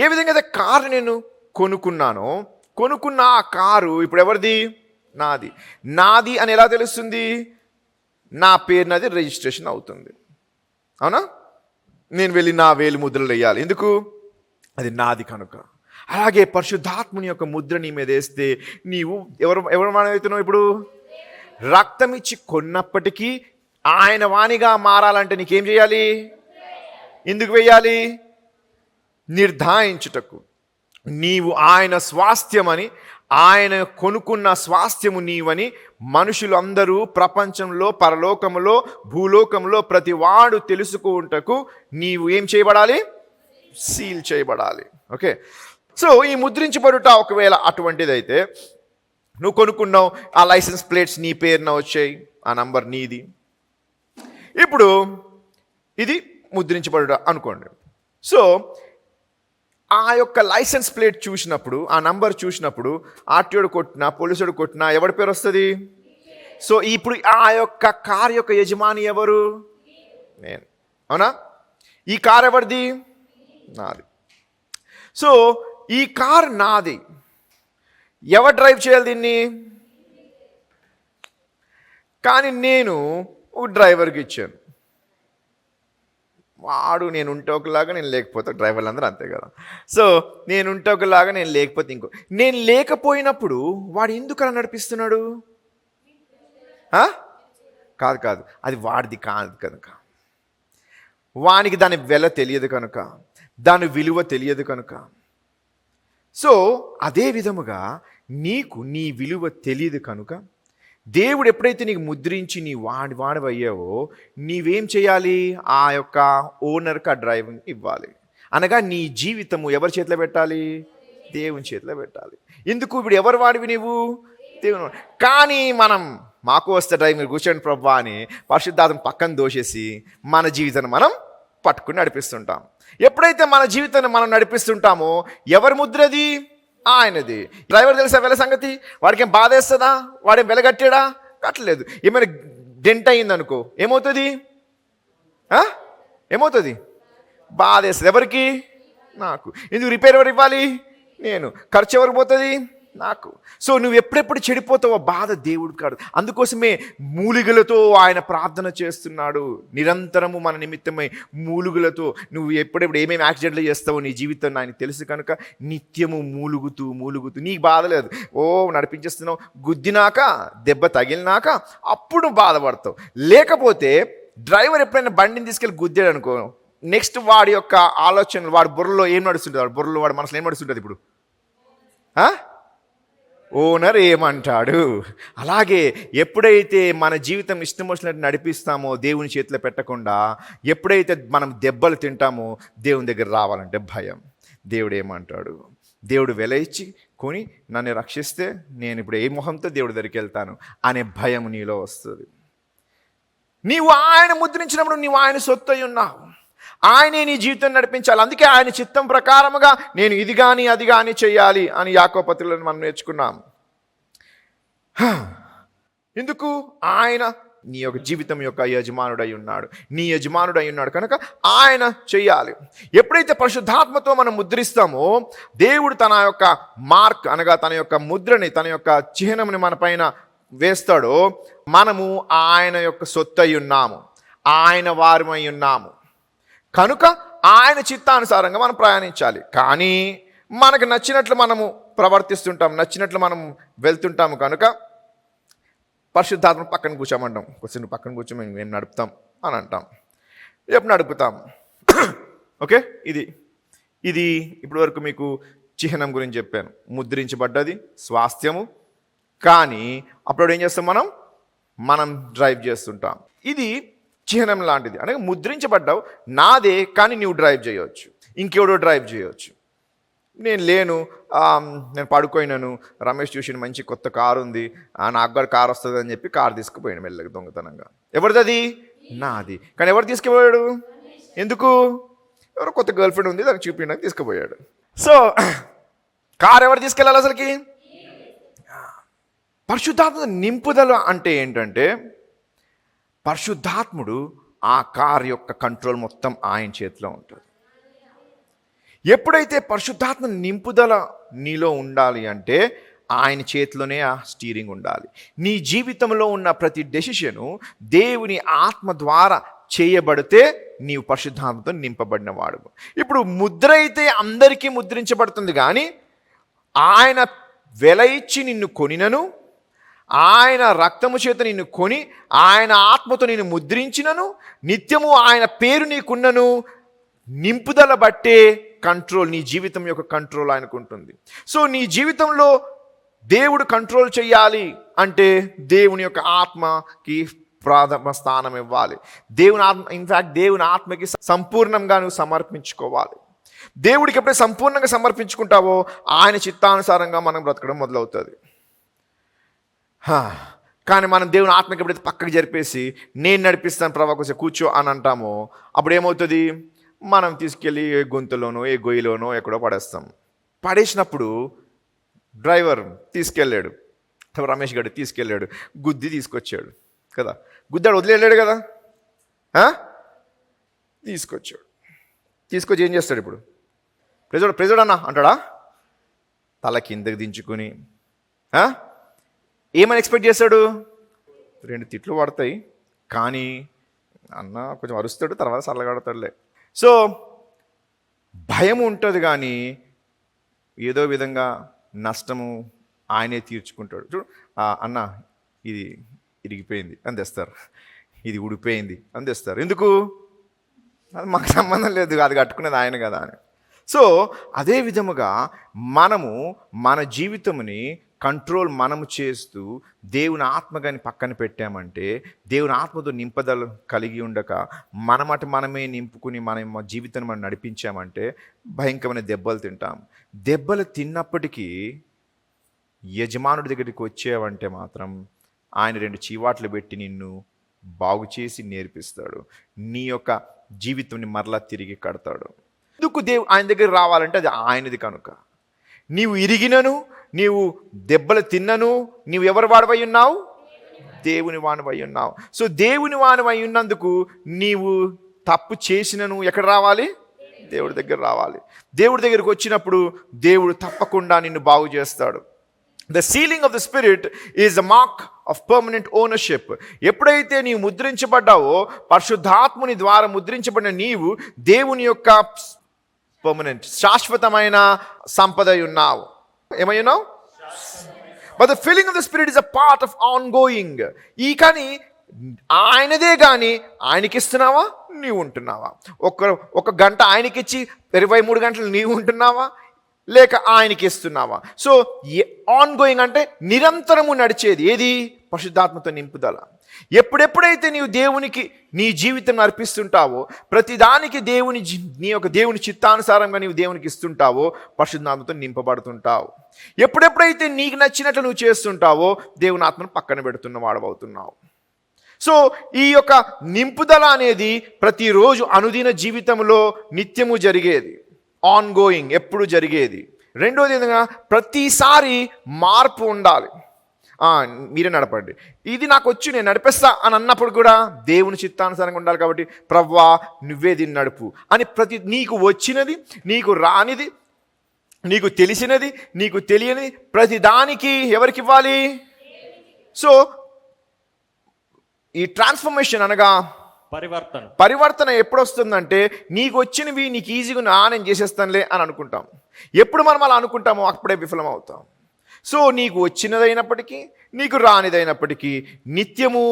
ఏ విధంగా అయితే కారు నేను కొనుక్కున్న ఆ కారు ఇప్పుడు ఎవరిది? నాది. నాది అని ఎలా తెలుస్తుంది? నా పేరు నాది రిజిస్ట్రేషన్ అవుతుంది, అవునా? నేను వెళ్ళి నా వేలు ముద్రలు వేయాలి. ఎందుకు? అది నాది కనుక. అలాగే పరిశుద్ధాత్ముని యొక్క ముద్ర నీ మీద వేస్తే నీవు ఎవరు వాణివుతున్నావు? ఇప్పుడు రక్తం ఇచ్చి కొన్నప్పటికీ ఆయన వాణిగా మారాలంటే నీకేం చేయాలి? ఎందుకు వేయాలి? నిర్ధారించుటకు. నీవు ఆయన స్వాస్థ్యమని, ఆయన కొనుక్కున్న స్వాస్థ్యము నీవని మనుషులు అందరూ ప్రపంచంలో, పరలోకములో, భూలోకంలో ప్రతి వాడు తెలుసుకుంటకు నీవు ఏం చేయబడాలి? సీల్ చేయబడాలి. ఓకే, సో ఈ ముద్రించబడుట ఒకవేళ అటువంటిదైతే, నువ్వు కొనుక్కున్నావు, ఆ లైసెన్స్ ప్లేట్స్ నీ పేరున వచ్చాయి, ఆ నంబర్ నీది. ఇప్పుడు ఇది ముద్రించబడుట అనుకోండి. సో ఆ యొక్క లైసెన్స్ ప్లేట్ చూసినప్పుడు, ఆ నంబర్ చూసినప్పుడు ఆర్టీఓడు కొట్టినా, పోలీసుడు కొట్టినా ఎవరి పేరు వస్తుంది? సో ఇప్పుడు ఆ యొక్క కార్ యొక్క యజమాని ఎవరు? నేను, అవునా? ఈ కార్ ఎవరిది? నాది. సో ఈ కార్ నాది. ఎవరు డ్రైవ్ చేయాలి దీన్ని? కానీ నేను ఒక డ్రైవర్కి ఇచ్చాను. వాడు నేను ఉంటే ఒకలాగా, నేను లేకపోతే, డ్రైవర్లు అందరూ అంతే కదా. సో నేను ఉంటే ఒకలాగా, నేను లేకపోతే ఇంకో. నేను లేకపోయినప్పుడు వాడు ఎందుకు అలా నడిపిస్తున్నాడు? కాదు, అది వాడిది కాదు కనుక. వానికి దాని వెల తెలియదు కనుక, దాని విలువ తెలియదు కనుక. సో అదే విధముగా నీకు నీ విలువ తెలియదు కనుక దేవుడు ఎప్పుడైతే నీకు ముద్రించి నీ వాడివయ్యావో నీవేం చేయాలి? ఆ యొక్క ఓనర్కి ఆ డ్రైవింగ్ ఇవ్వాలి. అనగా నీ జీవితము ఎవరి చేతిలో పెట్టాలి? దేవుని చేతిలో పెట్టాలి. ఎందుకు? ఇప్పుడు ఎవరు వాడివి? నీవు దేవుని. కానీ మనం మాకు వస్తే డ్రైవ్ మీరు కూర్చోండి ప్రభా అని పరిశుద్ధాత్మ పక్కన దోసేసి మన జీవితాన్ని మనం పట్టుకుని నడిపిస్తుంటాం. ఎప్పుడైతే మన జీవితాన్ని మనం నడిపిస్తుంటామో ఎవరి ముద్రది? ఆయనది. డ్రైవర్ తెలుసా వెళ్ళ సంగతి? వాడికి ఏం బాధ వేస్తుందా? వాడేం వెలగట్టాడా? కట్టలేదు. ఏమైనా డెంట్ అయిందనుకో ఏమవుతుంది? ఏమవుతుంది? బాధ వేస్తుంది. ఎవరికి? నాకు. ఎందుకు? రిపేర్ ఎవరు ఇవ్వాలి? నేను. ఖర్చు ఎవరికి పోతుంది? నాకు. సో నువ్వు ఎప్పుడెప్పుడు చెడిపోతావో బాధ దేవుడు కాదు. అందుకోసమే మూలికలతో ఆయన ప్రార్థన చేస్తున్నాడు. నిరంతరము మన నిమిత్తమై మూలుగులతో నువ్వు ఎప్పుడెప్పుడు ఏమేమి యాక్సిడెంట్లు చేస్తావో నీ జీవితం ఆయన తెలుసు కనుక నిత్యము మూలుగుతూ నీకు బాధ లేదు. నడిపించేస్తున్నావు, గుద్దినాక దెబ్బ తగిలినాక అప్పుడు బాధపడతావు. లేకపోతే డ్రైవర్ ఎప్పుడైనా బండిని తీసుకెళ్ళి గుద్దాడు అనుకో, నెక్స్ట్ వాడి యొక్క ఆలోచనలు, వాడి బుర్రలో ఏం నడుస్తుంటుంది, వాడి బుర్రలో వాడి మనసులో ఏం నడుస్తుంటుంది? ఇప్పుడు ఓనర్ ఏమంటాడు? అలాగే ఎప్పుడైతే మన జీవితం ఇష్టం వచ్చినట్టు నడిపిస్తామో దేవుని చేతిలో పెట్టకుండా, ఎప్పుడైతే మనం దెబ్బలు తింటామో దేవుని దగ్గర రావాలంటే భయం. దేవుడు ఏమంటాడు? దేవుడు వెల ఇచ్చి కొని నన్ను రక్షిస్తే నేను ఇప్పుడు ఏ మొహంతో దేవుడి దగ్గరికి వెళ్తాను అనే భయం నీలో వస్తుంది. నీవు ఆయన ముద్రించినప్పుడు నీవు ఆయన సొత్తు అయి ఉన్నావు. ఆయనే నీ జీవితం నడిపించాలి. అందుకే ఆయన చిత్తం ప్రకారముగా నేను ఇది కానీ అది కానీ చెయ్యాలి అని యాకోబు పత్రికలో మనం నేర్చుకున్నాం. ఎందుకు? ఆయన నీ యొక్క జీవితం యొక్క యజమానుడై ఉన్నాడు, నీ యజమానుడై ఉన్నాడు కనుక ఆయన చెయ్యాలి. ఎప్పుడైతే పరిశుద్ధాత్మతో మనం ముద్రిస్తామో దేవుడు తన యొక్క మార్క్ అనగా తన యొక్క ముద్రని, తన యొక్క చిహ్నంని మన పైన వేస్తాడో మనము ఆయన యొక్క సొత్తు అయి ఉన్నాము, ఆయన వారమై ఉన్నాము. కనుక ఆయన చిత్తానుసారంగా మనం ప్రయాణించాలి. కానీ మనకు నచ్చినట్లు మనము ప్రవర్తిస్తుంటాం, నచ్చినట్లు మనం వెళ్తుంటాము. కనుక పరిశుద్ధాత్మ పక్కన కూర్చోమంటాం. కొంచెం పక్కన కూర్చో మేము నడుపుతాం అని అంటాం. ఎప్పుడు నడుపుతాం? ఓకే, ఇది ఇప్పటి వరకు మీకు చిహ్నం గురించి చెప్పాను. ముద్రించబడ్డది స్వాస్థ్యము. కానీ అప్పుడు ఏం చేస్తాం? మనం డ్రైవ్ చేస్తుంటాం. ఇది చిహ్నం లాంటిది. అంటే ముద్రించబడ్డావు, నాదే, కానీ నువ్వు డ్రైవ్ చేయవచ్చు, ఇంకెవడో డ్రైవ్ చేయవచ్చు. నేను లేను, నేను పడుకోయినాను, రమేష్ చూసిన మంచి కొత్త కారు ఉంది, నాకు కూడా కారు వస్తుంది అని చెప్పి కారు తీసుకుపోయాను మెల్లగా దొంగతనంగా. ఎవరిది అది? నాది. కానీ ఎవరు తీసుకుపోయాడు? ఎందుకు? ఎవరో కొత్త గర్ల్ ఫ్రెండ్ ఉంది దానికి చూపించడానికి తీసుకుపోయాడు. సో కారు ఎవరు తీసుకెళ్ళాలి అసలుకి? పరిశుద్ధాత్మ నింపుదల అంటే ఏంటంటే పరిశుద్ధాత్ముడు ఆ కార్ యొక్క కంట్రోల్ మొత్తం ఆయన చేతిలో ఉంటుంది. ఎప్పుడైతే పరిశుద్ధాత్మ నింపుదల నీలో ఉండాలి అంటే ఆయన చేతిలోనే ఆ స్టీరింగ్ ఉండాలి. నీ జీవితంలో ఉన్న ప్రతి డెసిషను దేవుని ఆత్మ ద్వారా చేయబడితే నీవు పరిశుద్ధాత్మతో నింపబడిన వాడు. ఇప్పుడు ముద్ర అయితే అందరికీ ముద్రించబడుతుంది, కానీ ఆయన వెల ఇచ్చి నిన్ను కొనినను, ఆయన రక్తము చేత నిన్ను కొని ఆయన ఆత్మతో నిన్ను ముద్రించినను, నిత్యము ఆయన పేరు నీకున్నను, నింపుదల బట్టే కంట్రోల్, నీ జీవితం యొక్క కంట్రోల్ ఆయనకు ఉంటుంది. సో నీ జీవితంలో దేవుడు కంట్రోల్ చేయాలి అంటే దేవుని యొక్క ఆత్మకి ప్రాథమ స్థానం ఇవ్వాలి. దేవుని ఆత్మ, ఇన్ఫ్యాక్ట్ దేవుని ఆత్మకి సంపూర్ణంగా నువ్వు సమర్పించుకోవాలి. దేవుడికి ఎప్పుడైతే సంపూర్ణంగా సమర్పించుకుంటావో ఆయన చిత్తానుసారంగా మనం బ్రతకడం మొదలవుతుంది. కానీ మనం దేవుని ఆత్మకి ఎప్పుడైతే పక్కకి జరిపేసి నేను నడిపిస్తాను ప్రభా కొంచెం కూర్చో అని అంటామో అప్పుడు ఏమవుతుంది? మనం తీసుకెళ్ళి ఏ గొంతులోనో ఏ గొయ్యిలోనో ఎక్కడో పడేస్తాం. పడేసినప్పుడు డ్రైవర్ తీసుకెళ్ళాడు, రమేష్ గడు తీసుకెళ్ళాడు, గుద్ది తీసుకొచ్చాడు కదా, గుద్దాడు, వదిలేళ్ళాడు కదా, తీసుకొచ్చి ఏం చేస్తాడు? ఇప్పుడు ప్రెజోడ్ అన్న అంటాడా? తల కిందకి దించుకొని ఏమని ఎక్స్పెక్ట్ చేస్తాడు? 2 తిట్లు పడతాయి, కానీ అన్న కొంచెం అరుస్తాడు, తర్వాత సల్లగాడతాడులే. సో భయం ఉంటుంది, కానీ ఏదో విధంగా నష్టము ఆయనే తీర్చుకుంటాడు. చూడు, అన్న ఇది ఇరిగిపోయింది అని తెస్తారు, ఇది ఊడిపోయింది అని తెస్తారు. ఎందుకు? అది మాకు సంబంధం లేదు, అది కట్టుకునేది ఆయన కదా అని. సో అదే విధముగా మనము మన జీవితముని కంట్రోల్ మనము చేస్తూ దేవుని ఆత్మగాని పక్కన పెట్టామంటే, దేవుని ఆత్మతో నింపదలు కలిగి ఉండక మనమట మనమే నింపుకుని మన జీవితాన్ని మనం నడిపించామంటే భయంకరమైన దెబ్బలు తింటాం. దెబ్బలు తిన్నప్పటికీ యజమానుడి దగ్గరికి వచ్చేవంటే మాత్రం ఆయన 2 చీవాట్లు పెట్టి నిన్ను బాగు చేసి నేర్పిస్తాడు. నీ యొక్క జీవితాన్ని మరలా తిరిగి కడతాడు. ఎందుకు ఆయన దగ్గర రావాలంటే అది ఆయనది కనుక. నీవు ఇరిగినను, నీవు దెబ్బలు తిన్నను, నీవు ఎవరి వాడివై ఉన్నావు? దేవుని వానివై ఉన్నావు. సో దేవుని వానివై ఉన్నందుకు నీవు తప్పు చేసినను ఎక్కడ రావాలి? దేవుడి దగ్గర రావాలి. దేవుడి దగ్గరికి వచ్చినప్పుడు దేవుడు తప్పకుండా నిన్ను బాగు చేస్తాడు. The ceiling of the spirit is the mark of permanent ownership. ఎప్పుడైతే నీవు ముద్రించబడ్డావో, పరిశుద్ధాత్ముని ద్వారా ముద్రించబడిన నీవు దేవుని యొక్క పర్మనెంట్ శాశ్వతమైన సంపద ఉన్నావు. ఏమై ఉన్నావు? But the feeling of the spirit is a part of on going. ఈ కానీ ఆయనదే కానీ ఆయనకి ఇస్తున్నావా? నీవు ఉంటున్నావా? ఒక గంట ఆయనకిచ్చి 23 గంటలు నీవు ఉంటున్నావా? లేక ఆయనకి ఇస్తున్నావా? సో ఆన్ గోయింగ్ అంటే నిరంతరము నడిచేది ఏది? పరిశుద్ధాత్మతో నింపుదల. ఎప్పుడెప్పుడైతే నీవు దేవునికి నీ జీవితం అర్పిస్తుంటావో, ప్రతిదానికి నీ యొక్క దేవుని చిత్తానుసారంగా నీవు దేవునికి ఇస్తుంటావో, పరిశుద్ధాత్మతో నింపబడుతుంటావు. ఎప్పుడెప్పుడైతే నీకు నచ్చినట్లు నువ్వు చేస్తుంటావో, దేవుని ఆత్మను పక్కన పెడుతున్న వాడవుతున్నావు. సో ఈ యొక్క నింపుదల అనేది ప్రతిరోజు అనుదిన జీవితంలో నిత్యము జరిగేది, ఆన్ గోయింగ్, ఎప్పుడు జరిగేది. రెండోది ఏంటంటే ప్రతిసారి మార్పు ఉండాలి. మీరే నడపండి, ఇది నాకు వచ్చు నేను నడిపిస్తా అని అన్నప్పుడు కూడా దేవుని చిత్తానుసారంగా ఉండాలి. కాబట్టి ప్రవ్వా నువ్వే దీన్ని నడుపు అని నీకు వచ్చినది, నీకు రానిది, నీకు తెలిసినది, నీకు తెలియనిది ప్రతి దానికి ఎవరికి ఇవ్వాలి? సో ఈ ట్రాన్స్ఫర్మేషన్ అనగా పరివర్తన ఎప్పుడు వస్తుందంటే, నీకు వచ్చినవి నీకు ఈజీగా నేను చేసేస్తానులే అని అనుకుంటాం. ఎప్పుడు మనం అలా అనుకుంటామో అప్పుడే విఫలం అవుతాం. సో నీకు వచ్చినదైనప్పటికీ నీకు రానిదైనప్పటికీ నిత్యము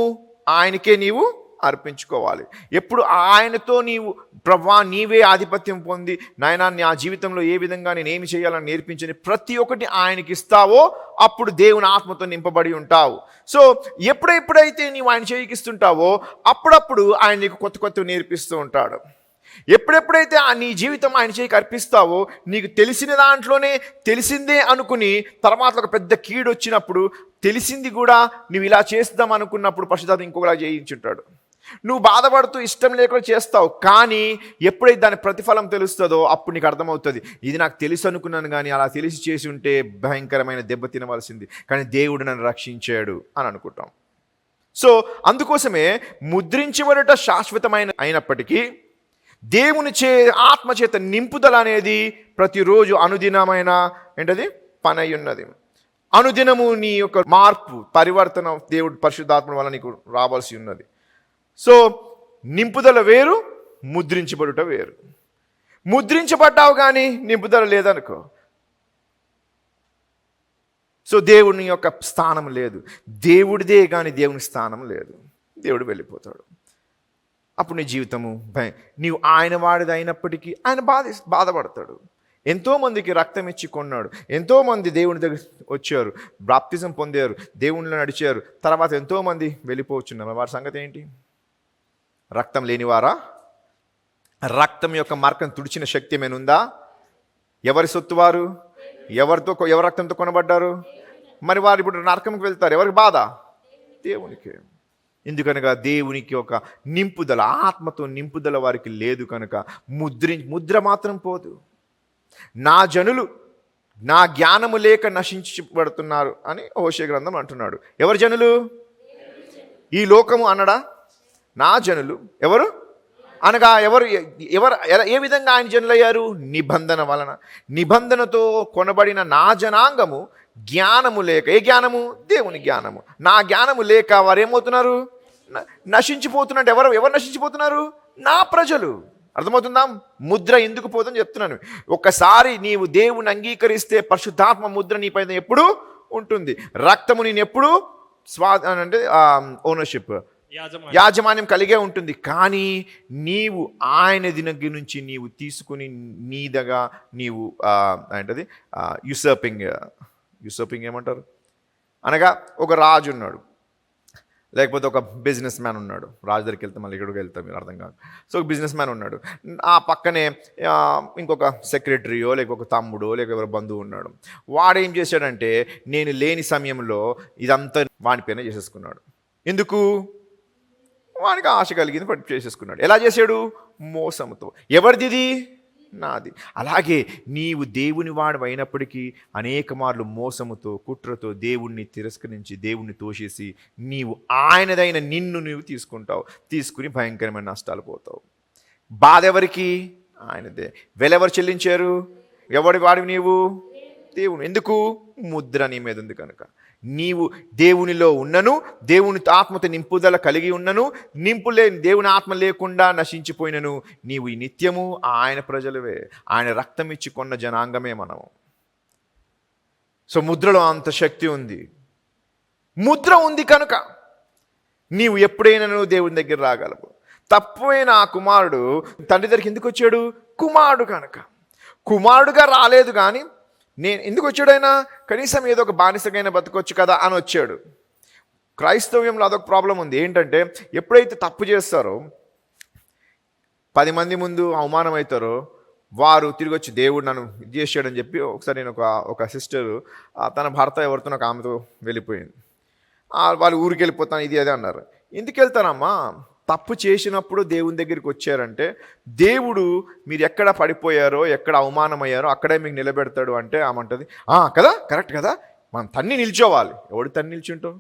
ఆయనకే నీవు అర్పించుకోవాలి. ఎప్పుడు ఆయనతో నీవు ప్రభువా నీవే ఆధిపత్యం పొంది నాయనా నా జీవితంలో ఏ విధంగా నేను ఏమి చేయాలని నేర్పించని ప్రతి ఒక్కటి ఆయనకి ఇస్తావో అప్పుడు దేవుని ఆత్మతో నింపబడి ఉంటావు. సో ఎప్పుడైతే నీవు ఆయన చేయికిస్తుంటావో అప్పుడప్పుడు ఆయన నీకు కొత్త కొత్తవి నేర్పిస్తూ ఉంటాడు. ఎప్పుడైతే నీ జీవితం ఆయన చేయికి అర్పిస్తావో, నీకు తెలిసిన దాంట్లోనే తెలిసిందే అనుకుని తర్వాత ఒక పెద్ద కీడు వచ్చినప్పుడు తెలిసింది కూడా నువ్వు ఇలా చేద్దాం అనుకున్నప్పుడు పరిశుద్ధాత్మ ఇంకొకలా చేయించుంటాడు. నువ్వు బాధపడుతూ ఇష్టం లేకుండా చేస్తావు, కానీ ఎప్పుడైతే దాని ప్రతిఫలం తెలుస్తుందో అప్పుడు నీకు అర్థమవుతుంది, ఇది నాకు తెలుసు అనుకున్నాను కానీ అలా తెలిసి చేసి ఉంటే భయంకరమైన దెబ్బ తినవలసింది, కానీ దేవుడు నన్ను రక్షించాడు అని అనుకుంటాం. సో అందుకోసమే ముద్రించబడట శాశ్వతమైన అయినప్పటికీ దేవుని ఆత్మచేత నింపుదల అనేది ప్రతిరోజు అనుదినమైన పని అయి ఉన్నది. అనుదినము నీ యొక్క మార్పు పరివర్తన దేవుడు పరిశుద్ధాత్మ వల్ల నీకు రావాల్సి ఉన్నది. సో నింపుదల వేరు, ముద్రించబడుట వేరు. ముద్రించబడ్డావు కానీ నింపుదల లేదనుకో, సో దేవుని యొక్క స్థానం లేదు. దేవుడిదే కానీ దేవుని స్థానం లేదు, దేవుడు వెళ్ళిపోతాడు. అప్పుడు నీ జీవితము నీవు ఆయన వాడిది అయినప్పటికీ ఆయన బాధపడతాడు. ఎంతోమందికి రక్తం ఇచ్చి కొన్నాడు, ఎంతోమంది దేవుని దగ్గర వచ్చారు, బాప్తిజం పొందారు, దేవునిలో నడిచారు, తర్వాత ఎంతోమంది వెళ్ళిపోవచ్చున్నారు. వారి సంగతి ఏంటి? రక్తం లేనివారా? రక్తం యొక్క మార్కం తుడిచిన శక్తి ఏమైనా ఉందా? ఎవరి సొత్తు వారు? ఎవరి రక్తంతో కొనబడ్డారు? మరి వారు ఇప్పుడు నరకంకి వెళ్తారు. ఎవరికి బాధ? దేవునికి. ఎందుకనగా దేవునికి ఒక నింపుదల, ఆత్మతో నింపుదల వారికి లేదు కనుక ముద్ర మాత్రం పోదు. నా జనులు నా జ్ఞానము లేక నశించబడుతున్నారు అని హోషేయ గ్రంథం అంటున్నాడు. ఎవరు జనులు? ఈ లోకము అనడా? నా జనులు ఎవరు అనగా ఏ విధంగా ఆయన జనులయ్యారు? నిబంధన వలన. నిబంధనతో కొనబడిన నా జనాంగము జ్ఞానము లేక, ఏ జ్ఞానము? దేవుని జ్ఞానము. నా జ్ఞానము లేక వారు ఏమవుతున్నారు? నశించిపోతున్నట్టు. ఎవరు నశించిపోతున్నారు? నా ప్రజలు. అర్థమవుతుందా? ముద్ర ఎందుకు పోతుందని చెప్తున్నాను. ఒక్కసారి నీవు దేవుని అంగీకరిస్తే పరిశుద్ధాత్మ ముద్ర నీ పైన ఎప్పుడు ఉంటుంది. రక్తము నేను ఎప్పుడు ఓనర్షిప్, యాజమాన్యం కలిగే ఉంటుంది. కానీ నీవు ఆయన దగ్గర నుంచి నీవు తీసుకుని నీదగా నీవు యుసర్పింగ్ ఏమంటారు అనగా, ఒక రాజు ఉన్నాడు, లేకపోతే ఒక బిజినెస్ మ్యాన్ ఉన్నాడు. రాజు దగ్గరికి వెళ్తే మళ్ళీ ఇక్కడికి వెళ్తాం, మీరు అర్థం కాదు. సో ఒక బిజినెస్ మ్యాన్ ఉన్నాడు. ఆ పక్కనే ఇంకొక సెక్రటరీయో లేకపోతే ఒక తమ్ముడో లేక ఎవరో బంధువు ఉన్నాడు. వాడు ఏం చేశాడంటే నేను లేని సమయంలో ఇదంతా వాని పైన చేసేసుకున్నాడు. ఎందుకు? వానికి ఆశ కలిగింది, పట్టు చేసేసుకున్నాడు. ఎలా చేశాడు? మోసంతో. ఎవరిది? నాది. అలాగే నీవు దేవుని వాడు అయినప్పటికీ అనేక మార్లు మోసముతో కుట్రతో దేవుణ్ణి తిరస్కరించి దేవుణ్ణి తోసేసి నీవు ఆయనదైన నిన్ను నీవు తీసుకుని భయంకరమైన నష్టాలు పోతావు. బాధ ఎవరికి? ఆయనదే. వెలెవరు చెల్లించారు? ఎవడి వాడివి నీవు? దేవుని. ఎందుకు? ముద్ర నీ మీద ఉంది కనుక. నీవు దేవునిలో ఉన్నను, దేవుని ఆత్మతో నింపుదల కలిగి ఉన్నను, దేవుని ఆత్మ లేకుండా నశించిపోయినను నీవు ఈ నిత్యము ఆయన ప్రజలవే. ఆయన రక్తం ఇచ్చి కొన్న జనాంగమే మనం. సో ముద్రలో అంత శక్తి ఉంది. ముద్ర ఉంది కనుక నీవు ఎప్పుడైనా నువ్వు దేవుని దగ్గర రాగలవు. తప్పైన ఆ కుమారుడు తండ్రి దగ్గరికి ఎందుకు వచ్చాడు? కుమారుడు కనుక. కుమారుడుగా రాలేదు, కానీ నేను ఎందుకు వచ్చాడైనా కనీసం ఏదో ఒక బానిసకైనా బతకొచ్చు కదా అని వచ్చాడు. క్రైస్తవ్యంలో అదొక ప్రాబ్లం ఉంది. ఏంటంటే ఎప్పుడైతే తప్పు చేస్తారో 10 మంది ముందు అవమానం అవుతారో వారు తిరిగి వచ్చి దేవుడు నన్ను ఇది చేశాడని చెప్పి, ఒకసారి నేను ఒక సిస్టరు తన భర్త ఎవరితో ఒక ఆమెతో వెళ్ళిపోయింది. వాళ్ళు ఊరికి వెళ్ళిపోతాను ఇది అదే అన్నారు. ఎందుకు వెళ్తానమ్మా? తప్పు చేసినప్పుడు దేవుని దగ్గరికి వచ్చారంటే దేవుడు మీరు ఎక్కడ పడిపోయారో ఎక్కడ అవమానమయ్యారో అక్కడే మీకు నిలబెడతాడు అంటే ఆమంటది కదా, కరెక్ట్ కదా, మనం తన్ని నిల్చోవాలి. ఎవడు తన్ని నిల్చుంటావు?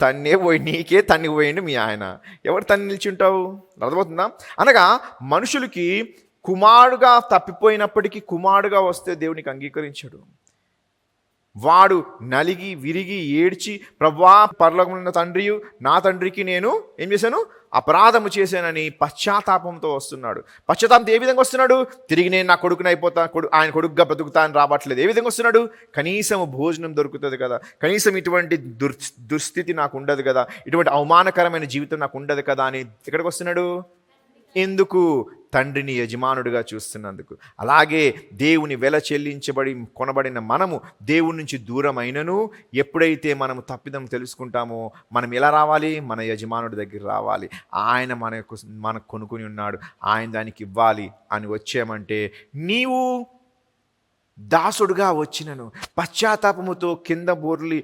తన్నే పోయి నీకే తన్ని పోయిండు మీ ఆయన. ఎవడు తన్ని నిల్చుంటావు? అర్థమవుతుందా? అనగా మనుషులకి కుమారుడుగా తప్పిపోయినప్పటికీ కుమారుడుగా వస్తే దేవునికి అంగీకరించాడు. వాడు నలిగి విరిగి ఏడ్చి ప్రభువా పరలోకమున్న తండ్రియు నా తండ్రికి నేను ఏం చేశాను? అపరాధము చేశానని పశ్చాత్తాపంతో వస్తున్నాడు. పశ్చాత్తాపంతో ఏ విధంగా వస్తున్నాడు? తిరిగి నేను నా కొడుకుని ఆయన కొడుకుగా బ్రతుకుతా అని రావట్లేదు. ఏ విధంగా వస్తున్నాడు? కనీసం భోజనం దొరుకుతుంది కదా, కనీసం ఇటువంటి దుస్థితి నాకు ఉండదు కదా, ఇటువంటి అవమానకరమైన జీవితం నాకు ఉండదు కదా అని ఎక్కడికి వస్తున్నాడు? ఎందుకు? తండ్రిని యజమానుడిగా చూస్తున్నందుకు. అలాగే దేవుని వెల చెల్లించబడి కొనబడిన మనము దేవుని నుంచి దూరం అయినను ఎప్పుడైతే మనము తప్పిదం తెలుసుకుంటామో మనం ఎలా రావాలి? మన యజమానుడి దగ్గర రావాలి. ఆయన మనకు కొనుక్కుని ఉన్నాడు, ఆయన దానికి ఇవ్వాలి అని వచ్చామంటే నీవు దాసుడుగా వచ్చినను పశ్చాత్తాపముతో కింద బోర్లి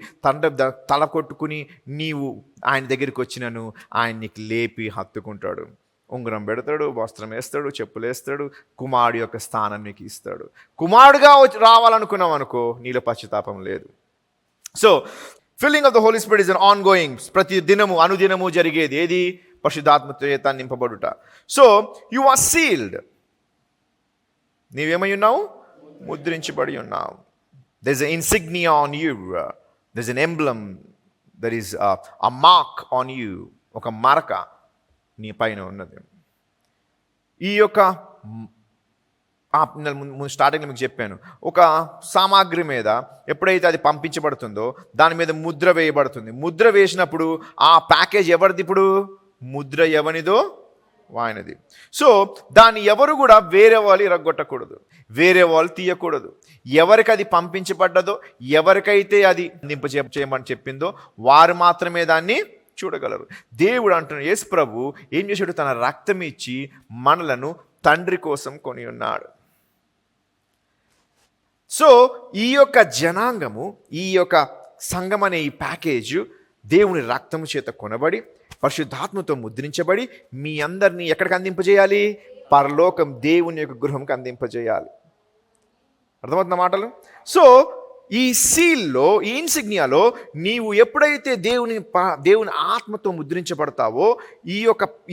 తల కొట్టుకుని నీవు ఆయన దగ్గరికి వచ్చినను ఆయన నీకు లేపి హత్తుకుంటాడు, ఉంగరం పెడతాడు, వస్త్రం వేస్తాడు, చెప్పులు వేస్తాడు, కుమారుడు యొక్క స్థానం నీకు ఇస్తాడు. కుమారుడుగా రావాలనుకున్నావు అనుకో, నీలో పశ్చాత్తాపం లేదు. So filling of the Holy Spirit is an ongoing. ప్రతి దినము అనుదినము జరిగేది. ఏది? పరిశుద్ధాత్మ చేత నింపబడుట. So you are sealed. నీవేమై ఉన్నావు? ముద్రించబడి ఉన్నావు. There is a insignia on you, there is an emblem, there is a mark on you. ఒక మరక నీ పైన ఉన్నది. ఈ యొక్క స్టార్టింగ్లో మీకు చెప్పాను, ఒక సామాగ్రి మీద ఎప్పుడైతే అది పంపించబడుతుందో దాని మీద ముద్ర వేయబడుతుంది. ముద్ర వేసినప్పుడు ఆ ప్యాకేజ్ ఎవరిది? ఇప్పుడు ముద్ర ఎవనిదో ఆయనది. సో దాన్ని ఎవరు కూడా వేరే వాళ్ళు ఇరగొట్టకూడదు, వేరే వాళ్ళు తీయకూడదు. ఎవరికి అది పంపించబడ్డదో, ఎవరికైతే అది చేయమని చెప్పిందో వారు మాత్రమే దాన్ని చూడగలరు. దేవుడు అంటున్నాడు, యేసు ప్రభు ఏం చేశాడు? తన రక్తం ఇచ్చి మనలను తండ్రి కోసం కొని ఉన్నాడు. సో ఈ యొక్క జనాంగము, ఈ యొక్క సంఘం అనే ఈ ప్యాకేజ్ దేవుని రక్తము చేత కొనబడి పరిశుద్ధాత్మతో ముద్రించబడి మీ అందరినీ ఎక్కడికి అందింపజేయాలి? పరలోకం, దేవుని యొక్క గృహంకి అందింపజేయాలి. అర్థమవుతున్న మాటలు? సో ఈ సీల్లో, ఈ ఇన్సిగ్నియాలో నీవు ఎప్పుడైతే దేవుని ఆత్మతో ముద్రించబడతావో ఈ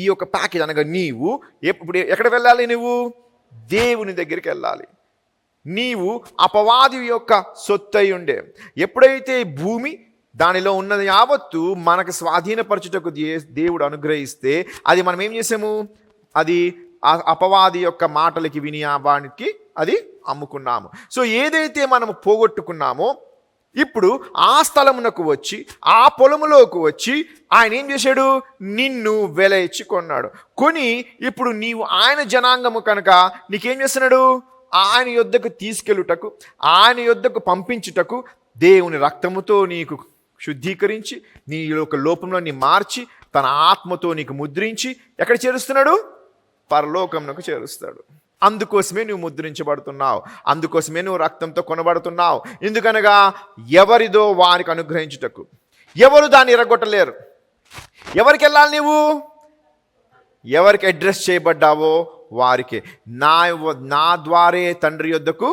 యొక్క ప్యాకేజ్ అనగా నీవు ఇప్పుడు ఎక్కడ వెళ్ళాలి? నువ్వు దేవుని దగ్గరికి వెళ్ళాలి. నీవు అపవాది యొక్క సొత్తై ఉండే. ఎప్పుడైతే భూమి దానిలో ఉన్నది యావత్తు మనకు స్వాధీనపరచుటకు దేవుడు అనుగ్రహిస్తే అది మనం ఏం చేసాము? అది అపవాది యొక్క మాటలకి విని వానికి అది అమ్ముకున్నాము. సో ఏదైతే మనము పోగొట్టుకున్నామో ఇప్పుడు ఆ స్థలమునకు వచ్చి, ఆ పొలములోకి వచ్చి ఆయన ఏం చేశాడు? నిన్ను వెల ఇచ్చి కొన్నాడు. కొని ఇప్పుడు నీవు ఆయన జనాంగము కనుక నీకేం చేస్తున్నాడు? ఆయన యొద్దకు తీసుకెళ్ళుటకు, ఆయన యొద్దకు పంపించుటకు దేవుని రక్తముతో నీకు శుద్ధీకరించి నీ యొక్క లోపంలో నీ మార్చి తన ఆత్మతో నీకు ముద్రించి ఎక్కడ చేరుస్తున్నాడు? పరలోకంలోకి చేరుస్తాడు. అందుకోసమే నువ్వు ముద్రించబడుతున్నావు, అందుకోసమే నువ్వు రక్తంతో కొనబడుతున్నావు. ఎందుకనగా ఎవరిదో వారికి అనుగ్రహించుటకు. ఎవరు దాన్ని ఎరగొట్టలేరు. ఎవరికి వెళ్ళాలి? నువ్వు ఎవరికి అడ్రస్ చేయబడ్డావో వారికి. నా ద్వారే తండ్రి యొద్దకు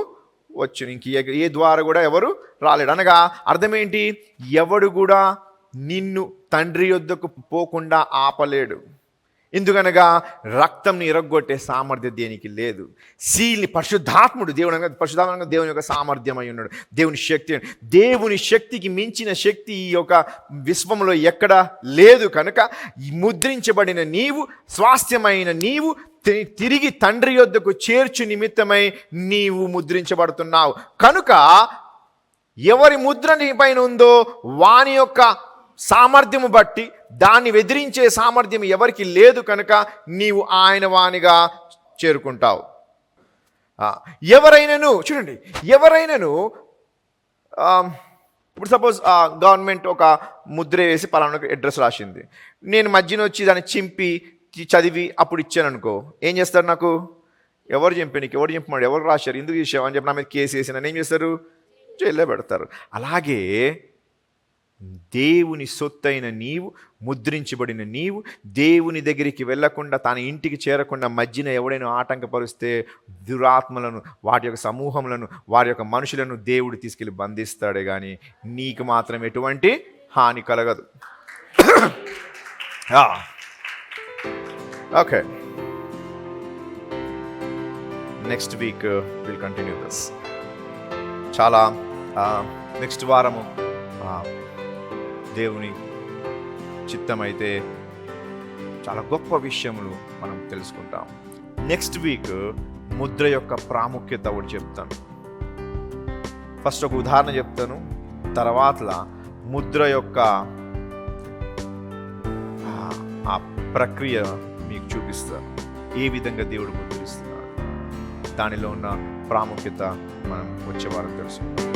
వచ్చు, ఇంక ఏ ద్వారా కూడా ఎవరు రాలేడు. అనగా అర్థమేంటి? ఎవడు కూడా నిన్ను తండ్రి యొద్దకు పోకుండా ఆపలేడు. ఎందుకనగా రక్తంని ఇరగొట్టే సామర్థ్యం దేనికి లేదు. సీల్ని పరిశుద్ధాత్ముడు పరిశుద్ధాత్మ దేవుని యొక్క సామర్థ్యం అయి ఉన్నాడు. దేవుని శక్తికి మించిన శక్తి ఈ యొక్క విశ్వంలో ఎక్కడ లేదు. కనుక ముద్రించబడిన నీవు, స్వాస్థ్యమైన నీవు తిరిగి తండ్రి యొద్దకు చేర్చు నిమిత్తమై నీవు ముద్రించబడుతున్నావు. కనుక ఎవరి ముద్ర నీ పైన ఉందో వాని యొక్క సామర్థ్యము బట్టి దాన్ని ఎదిరించే సామర్థ్యం ఎవరికి లేదు. కనుక నీవు ఆయన వానిగా చేరుకుంటావు. ఎవరైనాను చూడండి, ఎవరైనాను ఇప్పుడు సపోజ్ గవర్నమెంట్ ఒక ముద్ర వేసి పలానా అడ్రస్ రాసింది, నేను మధ్యన వచ్చి దాన్ని చింపి చదివి అప్పుడు ఇచ్చాను అనుకో, ఏం చేస్తారు? నాకు ఎవరు చెప్పి నీకు ఎవరు చెప్పమన్నాడు, ఎవరు రాశారు, ఎందుకు చేసావు అని చెప్పి నా మీద కేసు వేసి నన్ను ఏం చేస్తారు? జైల్లో పెడతారు. అలాగే దేవుని సొత్తైన నీవు, ముద్రించబడిన నీవు దేవుని దగ్గరికి వెళ్ళకుండా తన ఇంటికి చేరకుండా మధ్యన ఎవడైనా ఆటంకపరిస్తే దురాత్మలను, వాటి యొక్క సమూహములను, వారి యొక్క మనుషులను దేవుడు తీసుకెళ్ళి బంధిస్తాడే కానీ నీకు మాత్రం ఎటువంటి హాని కలగదు. Okay, next week will continue this. చాలా నెక్స్ట్ వారము దేవుని చిత్తమైతే చాలా గొప్ప విషయములు మనం తెలుసుకుంటాం. నెక్స్ట్ వీక్ ముద్ర యొక్క ప్రాముఖ్యత ఒకటి చెప్తాను. ఫస్ట్ ఒక ఉదాహరణ చెప్తాను, తర్వాత ముద్ర యొక్క ఆ ప్రక్రియ మీకు చూపిస్తాను. ఏ విధంగా దేవుడు ముద్రిస్తున్నాడు, దానిలో ఉన్న ప్రాముఖ్యత మనం వచ్చే వారం తెలుసుకుంటాం.